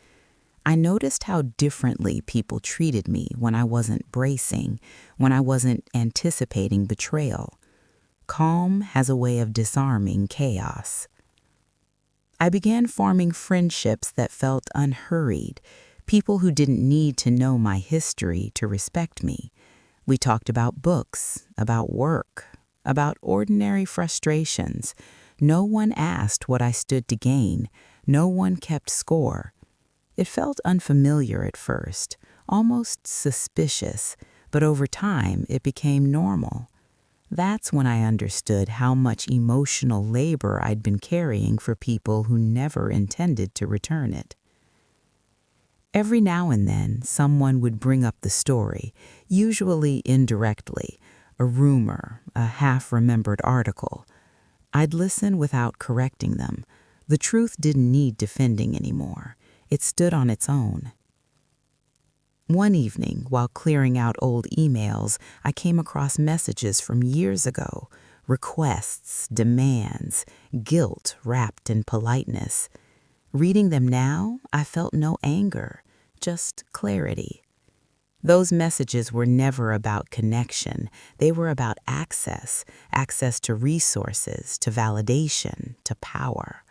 I noticed how differently people treated me when I wasn't bracing, when I wasn't anticipating betrayal. Calm has a way of disarming chaos. I began forming friendships that felt unhurried, people who didn't need to know my history to respect me. We talked about books, about work, about ordinary frustrations. No one asked what I stood to gain. No one kept score. It felt unfamiliar at first, almost suspicious, but over time it became normal. That's when I understood how much emotional labor I'd been carrying for people who never intended to return it. Every now and then, someone would bring up the story, usually indirectly, a rumor, a half-remembered article. I'd listen without correcting them. The truth didn't need defending anymore. It stood on its own. One evening, while clearing out old emails, I came across messages from years ago, requests, demands, guilt wrapped in politeness. Reading them now, I felt no anger, just clarity. Those messages were never about connection. They were about access to resources, to validation, to power.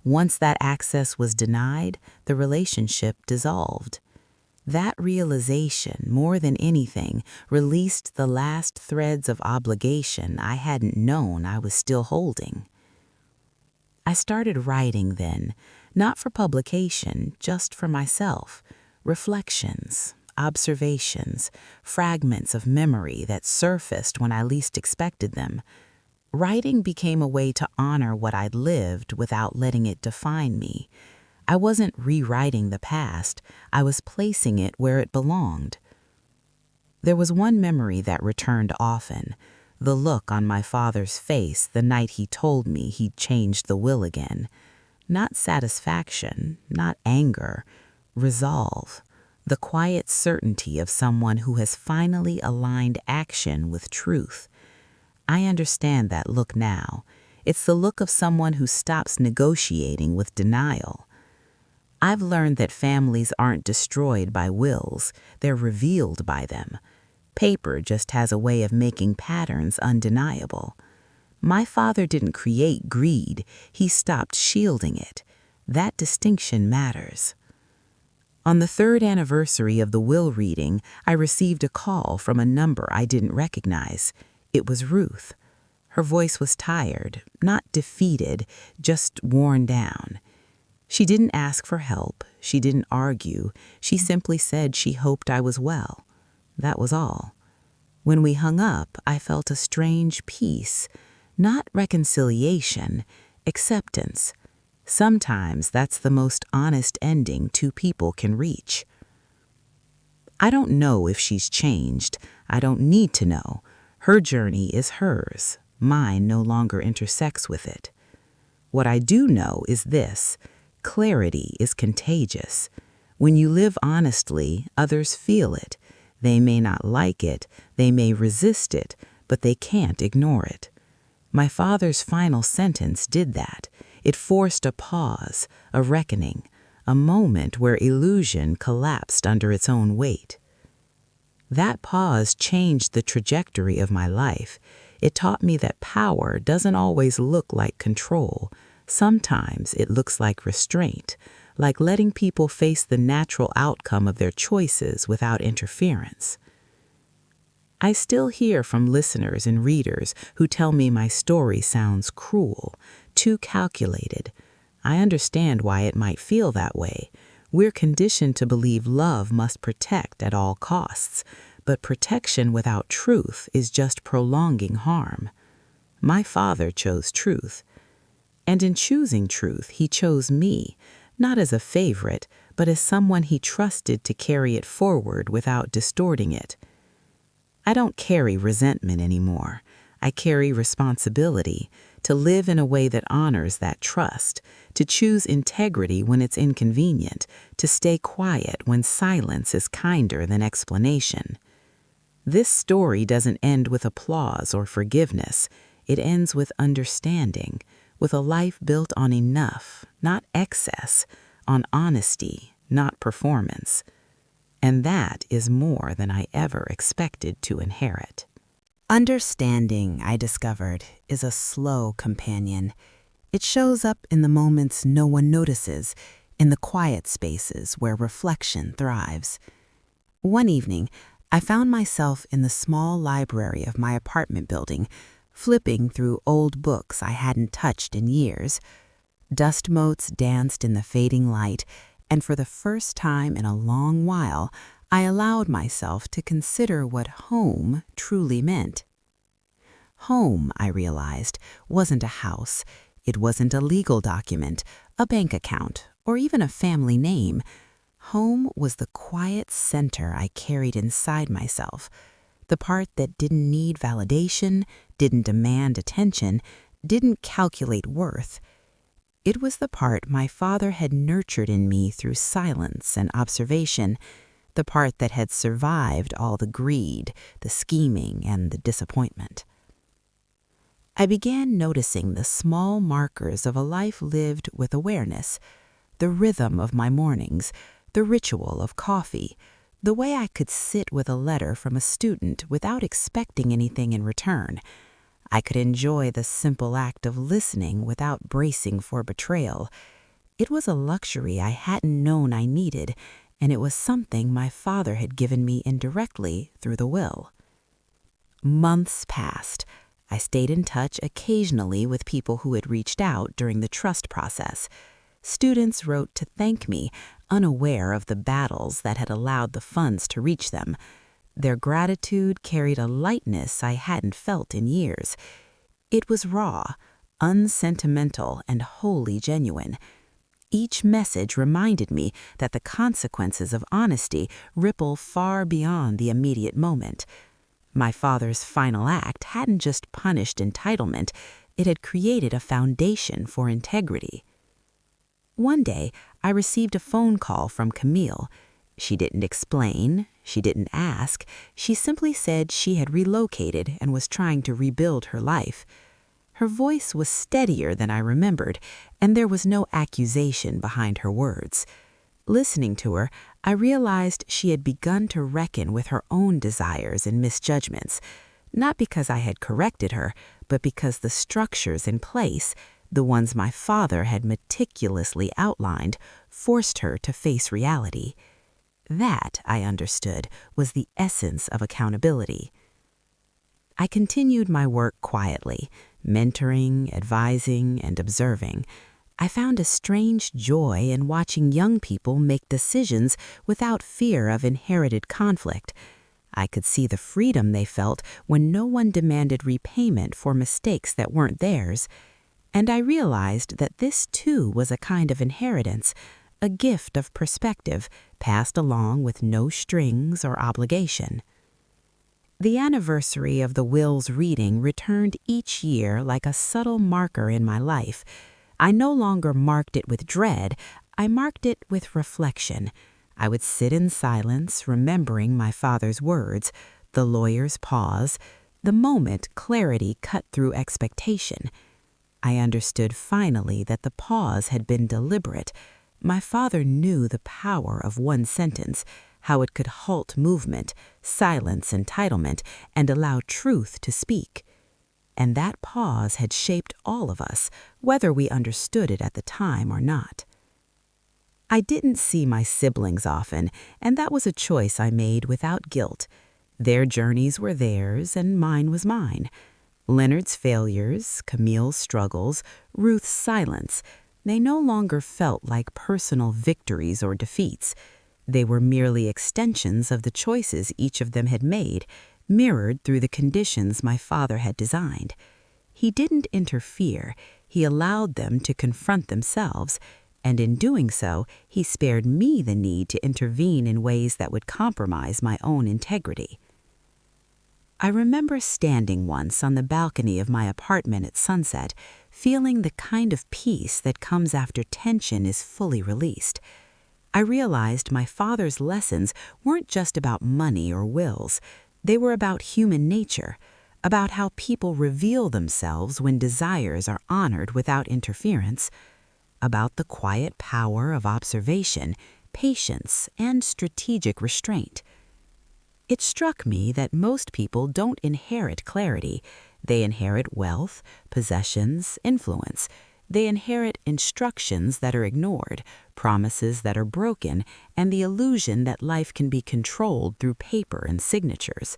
Once that access was denied, the relationship dissolved. That realization, more than anything, released the last threads of obligation I hadn't known I was still holding. I started writing then, not for publication, just for myself. Reflections, observations, fragments of memory that surfaced when I least expected them. Writing became a way to honor what I'd lived without letting it define me. I wasn't rewriting the past, I was placing it where it belonged. There was one memory that returned often, the look on my father's face the night he told me he'd changed the will again. Not satisfaction, not anger, resolve, the quiet certainty of someone who has finally aligned action with truth. I understand that look now. It's the look of someone who stops negotiating with denial. I've learned that families aren't destroyed by wills, they're revealed by them. Paper just has a way of making patterns undeniable. My father didn't create greed, he stopped shielding it. That distinction matters. On the 3rd anniversary of the will reading, I received a call from a number I didn't recognize. It was Ruth. Her voice was tired, not defeated, just worn down. She didn't ask for help, she didn't argue, she simply said she hoped I was well. That was all. When we hung up, I felt a strange peace, not reconciliation, acceptance. Sometimes that's the most honest ending two people can reach. I don't know if she's changed. I don't need to know. Her journey is hers. Mine no longer intersects with it. What I do know is this: clarity is contagious. When you live honestly, others feel it. They may not like it, they may resist it, but they can't ignore it. My father's final sentence did that. It forced a pause, a reckoning, a moment where illusion collapsed under its own weight. That pause changed the trajectory of my life. It taught me that power doesn't always look like control. Sometimes it looks like restraint, like letting people face the natural outcome of their choices without interference. I still hear from listeners and readers who tell me my story sounds cruel, too calculated. I understand why it might feel that way. We're conditioned to believe love must protect at all costs, but protection without truth is just prolonging harm. My father chose truth, and in choosing truth, he chose me, not as a favorite, but as someone he trusted to carry it forward without distorting it. I don't carry resentment anymore. I carry responsibility to live in a way that honors that trust, to choose integrity when it's inconvenient, to stay quiet when silence is kinder than explanation. This story doesn't end with applause or forgiveness. It ends with understanding, with a life built on enough, not excess, on honesty, not performance. And that is more than I ever expected to inherit. Understanding, I discovered, is a slow companion. It shows up in the moments no one notices, in the quiet spaces where reflection thrives. One evening, I found myself in the small library of my apartment building, flipping through old books I hadn't touched in years. Dust motes danced in the fading light, and for the first time in a long while, I allowed myself to consider what home truly meant. Home, I realized, wasn't a house. It wasn't a legal document, a bank account, or even a family name. Home was the quiet center I carried inside myself, the part that didn't need validation, didn't demand attention, didn't calculate worth. It was the part my father had nurtured in me through silence and observation, the part that had survived all the greed, the scheming, and the disappointment. I began noticing the small markers of a life lived with awareness, the rhythm of my mornings, the ritual of coffee, the way I could sit with a letter from a student without expecting anything in return. I could enjoy the simple act of listening without bracing for betrayal. It was a luxury I hadn't known I needed, and it was something my father had given me indirectly through the will. Months passed. I stayed in touch occasionally with people who had reached out during the trust process. Students wrote to thank me, unaware of the battles that had allowed the funds to reach them. Their gratitude carried a lightness I hadn't felt in years. It was raw, unsentimental, and wholly genuine. Each message reminded me that the consequences of honesty ripple far beyond the immediate moment. My father's final act hadn't just punished entitlement, it had created a foundation for integrity. One day, I received a phone call from Camille. She didn't explain, she didn't ask, she simply said she had relocated and was trying to rebuild her life. Her voice was steadier than I remembered, and there was no accusation behind her words. Listening to her, I realized she had begun to reckon with her own desires and misjudgments, not because I had corrected her, but because the structures in place, the ones my father had meticulously outlined, forced her to face reality. That, I understood, was the essence of accountability. I continued my work quietly, mentoring, advising, and observing. I found a strange joy in watching young people make decisions without fear of inherited conflict. I could see the freedom they felt when no one demanded repayment for mistakes that weren't theirs. And I realized that this too was a kind of inheritance, a gift of perspective passed along with no strings or obligation. The anniversary of the will's reading returned each year like a subtle marker in my life. I no longer marked it with dread, I marked it with reflection. I would sit in silence, remembering my father's words, the lawyer's pause, the moment clarity cut through expectation. I understood finally that the pause had been deliberate. My father knew the power of one sentence, how it could halt movement, silence entitlement, and allow truth to speak. And that pause had shaped all of us, whether we understood it at the time or not. I didn't see my siblings often, and that was a choice I made without guilt. Their journeys were theirs, and mine was mine. Leonard's failures, Camille's struggles, Ruth's silence, they no longer felt like personal victories or defeats. They were merely extensions of the choices each of them had made, mirrored through the conditions my father had designed. He didn't interfere, he allowed them to confront themselves, and in doing so, he spared me the need to intervene in ways that would compromise my own integrity. I remember standing once on the balcony of my apartment at sunset, feeling the kind of peace that comes after tension is fully released. I realized my father's lessons weren't just about money or wills. They were about human nature, about how people reveal themselves when desires are honored without interference, about the quiet power of observation, patience, and strategic restraint. It struck me that most people don't inherit clarity. They inherit wealth, possessions, influence. They inherit instructions that are ignored, promises that are broken, and the illusion that life can be controlled through paper and signatures.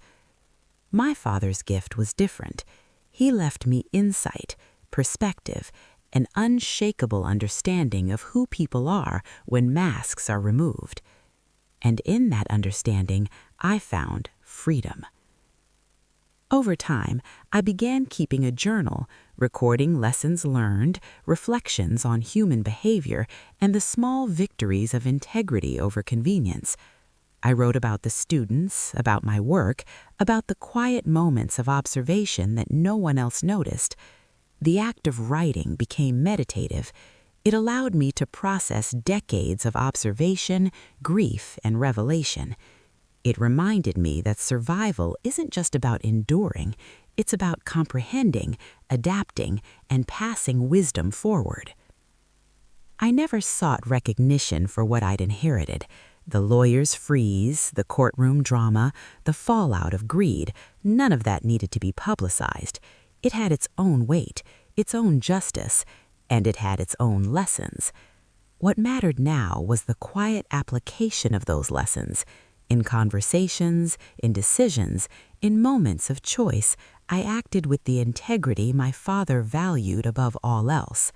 My father's gift was different. He left me insight, perspective, an unshakable understanding of who people are when masks are removed. And in that understanding, I found freedom. Over time, I began keeping a journal, recording lessons learned, reflections on human behavior, and the small victories of integrity over convenience. I wrote about the students, about my work, about the quiet moments of observation that no one else noticed. The act of writing became meditative. It allowed me to process decades of observation, grief, and revelation. It reminded me that survival isn't just about enduring, it's about comprehending, adapting, and passing wisdom forward. I never sought recognition for what I'd inherited. The lawyer's freeze, the courtroom drama, the fallout of greed, none of that needed to be publicized. It had its own weight, its own justice, and it had its own lessons. What mattered now was the quiet application of those lessons. In conversations, in decisions, in moments of choice, I acted with the integrity my father valued above all else.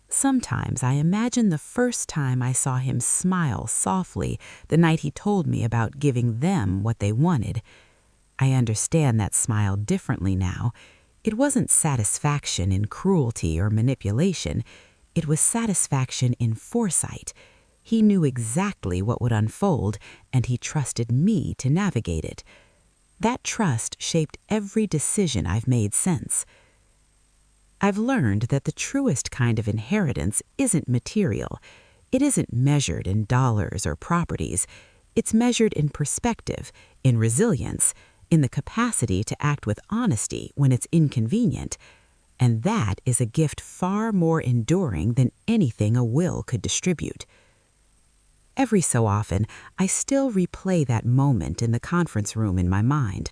Sometimes I imagine the first time I saw him smile softly the night he told me about giving them what they wanted. I understand that smile differently now. It wasn't satisfaction in cruelty or manipulation. It was satisfaction in foresight. He knew exactly what would unfold, and he trusted me to navigate it. That trust shaped every decision I've made since. I've learned that the truest kind of inheritance isn't material. It isn't measured in dollars or properties. It's measured in perspective, in resilience, in the capacity to act with honesty when it's inconvenient. And that is a gift far more enduring than anything a will could distribute. Every so often, I still replay that moment in the conference room in my mind.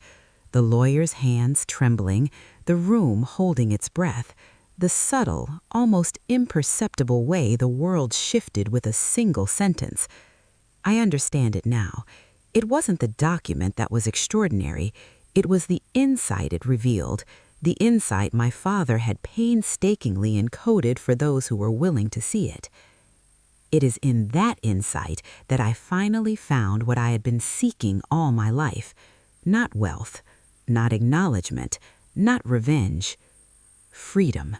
The lawyer's hands trembling, the room holding its breath, the subtle, almost imperceptible way the world shifted with a single sentence. I understand it now. It wasn't the document that was extraordinary. It was the insight it revealed, the insight my father had painstakingly encoded for those who were willing to see it. It is in that insight that I finally found what I had been seeking all my life. Not wealth, not acknowledgement, not revenge. Freedom,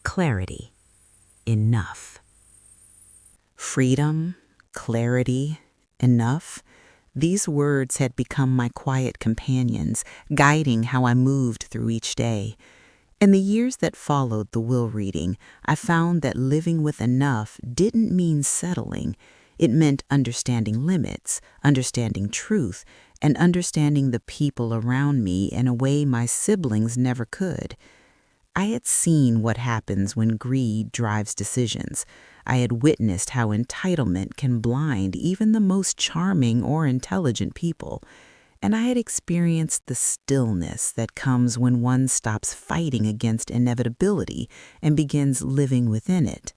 clarity, enough. Freedom, clarity, enough. These words had become my quiet companions, guiding how I moved through each day. In the years that followed the will reading, I found that living with enough didn't mean settling. It meant understanding limits, understanding truth, and understanding the people around me in a way my siblings never could. I had seen what happens when greed drives decisions. I had witnessed how entitlement can blind even the most charming or intelligent people. And I had experienced the stillness that comes when one stops fighting against inevitability and begins living within it.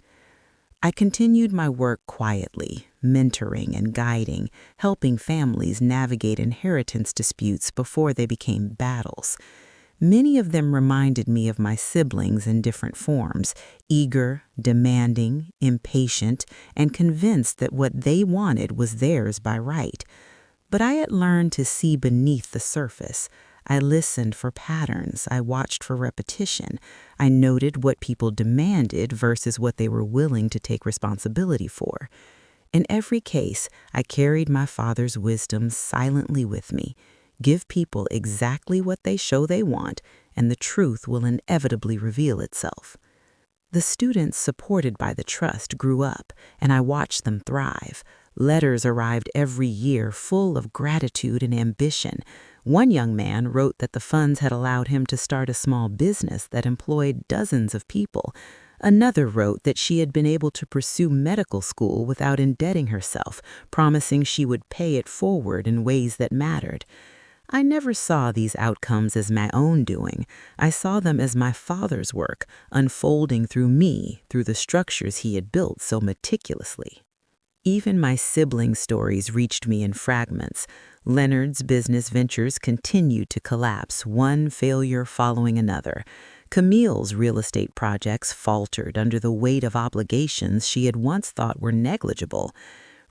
I continued my work quietly, mentoring and guiding, helping families navigate inheritance disputes before they became battles. Many of them reminded me of my siblings in different forms, eager, demanding, impatient, and convinced that what they wanted was theirs by right. But I had learned to see beneath the surface. I listened for patterns. I watched for repetition. I noted what people demanded versus what they were willing to take responsibility for. In every case, I carried my father's wisdom silently with me. Give people exactly what they show they want, and the truth will inevitably reveal itself. The students supported by the trust grew up, and I watched them thrive. Letters arrived every year full of gratitude and ambition. One young man wrote that the funds had allowed him to start a small business that employed dozens of people. Another wrote that she had been able to pursue medical school without indebting herself, promising she would pay it forward in ways that mattered. I never saw these outcomes as my own doing. I saw them as my father's work, unfolding through me, through the structures he had built so meticulously. Even my sibling stories reached me in fragments. Leonard's business ventures continued to collapse, one failure following another. Camille's real estate projects faltered under the weight of obligations she had once thought were negligible.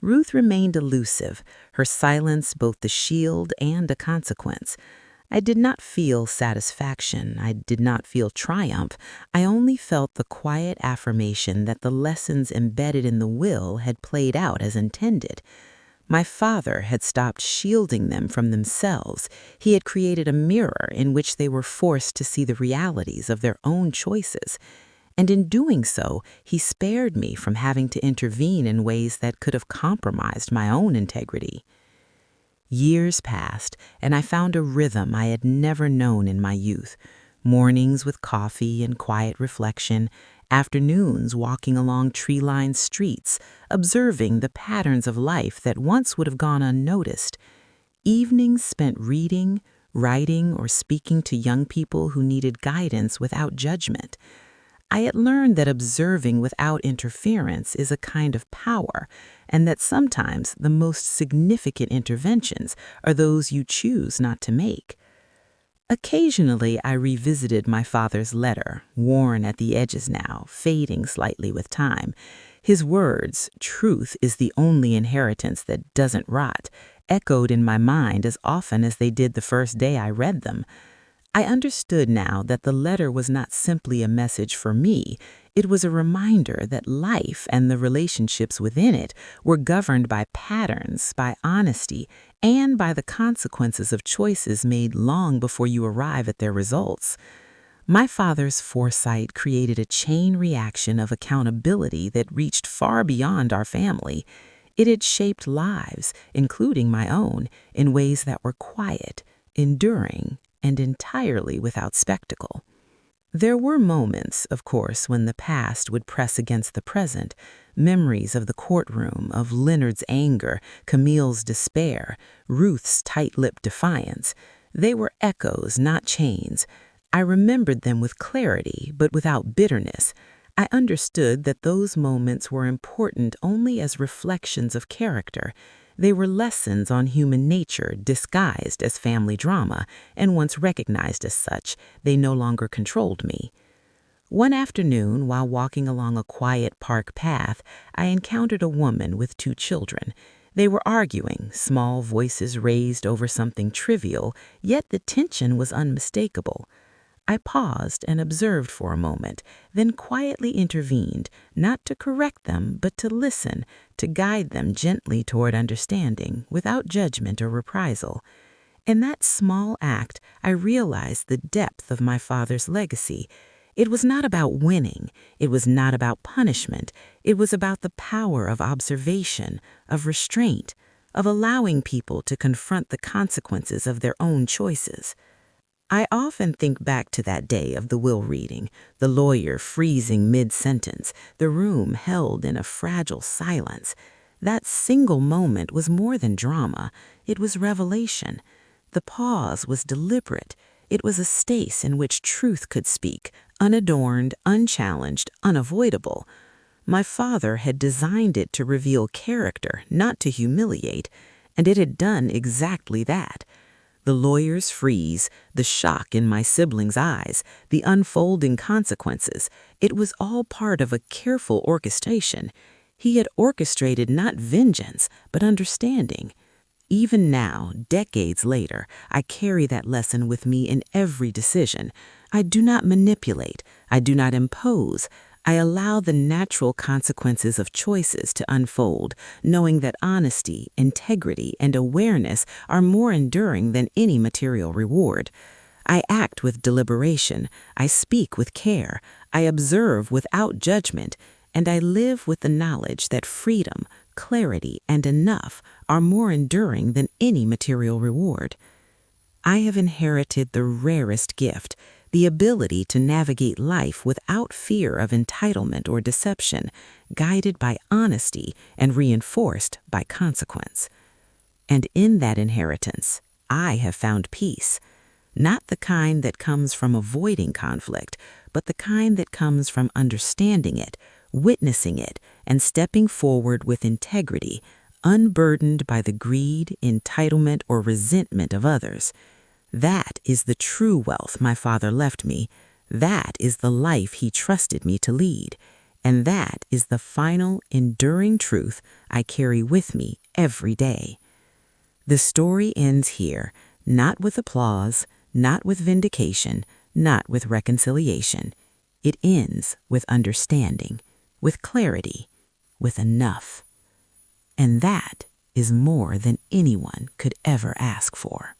Ruth remained elusive, her silence both the shield and a consequence. I did not feel satisfaction. I did not feel triumph. I only felt the quiet affirmation that the lessons embedded in the will had played out as intended. My father had stopped shielding them from themselves. He had created a mirror in which they were forced to see the realities of their own choices. And in doing so, he spared me from having to intervene in ways that could have compromised my own integrity. Years passed, and I found a rhythm I had never known in my youth. Mornings with coffee and quiet reflection, afternoons walking along tree-lined streets, observing the patterns of life that once would have gone unnoticed. Evenings spent reading, writing, or speaking to young people who needed guidance without judgment. I had learned that observing without interference is a kind of power, and that sometimes the most significant interventions are those you choose not to make. Occasionally, I revisited my father's letter, worn at the edges now, fading slightly with time. His words, "Truth is the only inheritance that doesn't rot," echoed in my mind as often as they did the first day I read them. I understood now that the letter was not simply a message for me. It was a reminder that life and the relationships within it were governed by patterns, by honesty, and by the consequences of choices made long before you arrive at their results. My father's foresight created a chain reaction of accountability that reached far beyond our family. It had shaped lives, including my own, in ways that were quiet, enduring, and entirely without spectacle. There were moments, of course, when the past would press against the present, memories of the courtroom, of Leonard's anger, Camille's despair, Ruth's tight-lipped defiance. They were echoes, not chains. I remembered them with clarity, but without bitterness. I understood that those moments were important only as reflections of character. They were lessons on human nature disguised as family drama, and once recognized as such, they no longer controlled me. One afternoon, while walking along a quiet park path, I encountered a woman with 2 children. They were arguing, small voices raised over something trivial, yet the tension was unmistakable. I paused and observed for a moment, then quietly intervened, not to correct them, but to listen, to guide them gently toward understanding, without judgment or reprisal. In that small act, I realized the depth of my father's legacy. It was not about winning. It was not about punishment. It was about the power of observation, of restraint, of allowing people to confront the consequences of their own choices. I often think back to that day of the will reading, the lawyer freezing mid-sentence, the room held in a fragile silence. That single moment was more than drama. It was revelation. The pause was deliberate. It was a space in which truth could speak, unadorned, unchallenged, unavoidable. My father had designed it to reveal character, not to humiliate, and it had done exactly that. The lawyer's freeze, the shock in my siblings' eyes, the unfolding consequences, it was all part of a careful orchestration. He had orchestrated not vengeance, but understanding. Even now, decades later, I carry that lesson with me in every decision. I do not manipulate. I do not impose. I allow the natural consequences of choices to unfold, knowing that honesty, integrity, and awareness are more enduring than any material reward. I act with deliberation. I speak with care. I observe without judgment. And I live with the knowledge that freedom, clarity, and enough are more enduring than any material reward. I have inherited the rarest gift, the ability to navigate life without fear of entitlement or deception, guided by honesty and reinforced by consequence. And in that inheritance, I have found peace, not the kind that comes from avoiding conflict, but the kind that comes from understanding it, witnessing it, and stepping forward with integrity, unburdened by the greed, entitlement, or resentment of others. That is the true wealth my father left me. That is the life he trusted me to lead. And that is the final, enduring truth I carry with me every day. The story ends here, not with applause, not with vindication, not with reconciliation. It ends with understanding, with clarity, with enough. And that is more than anyone could ever ask for.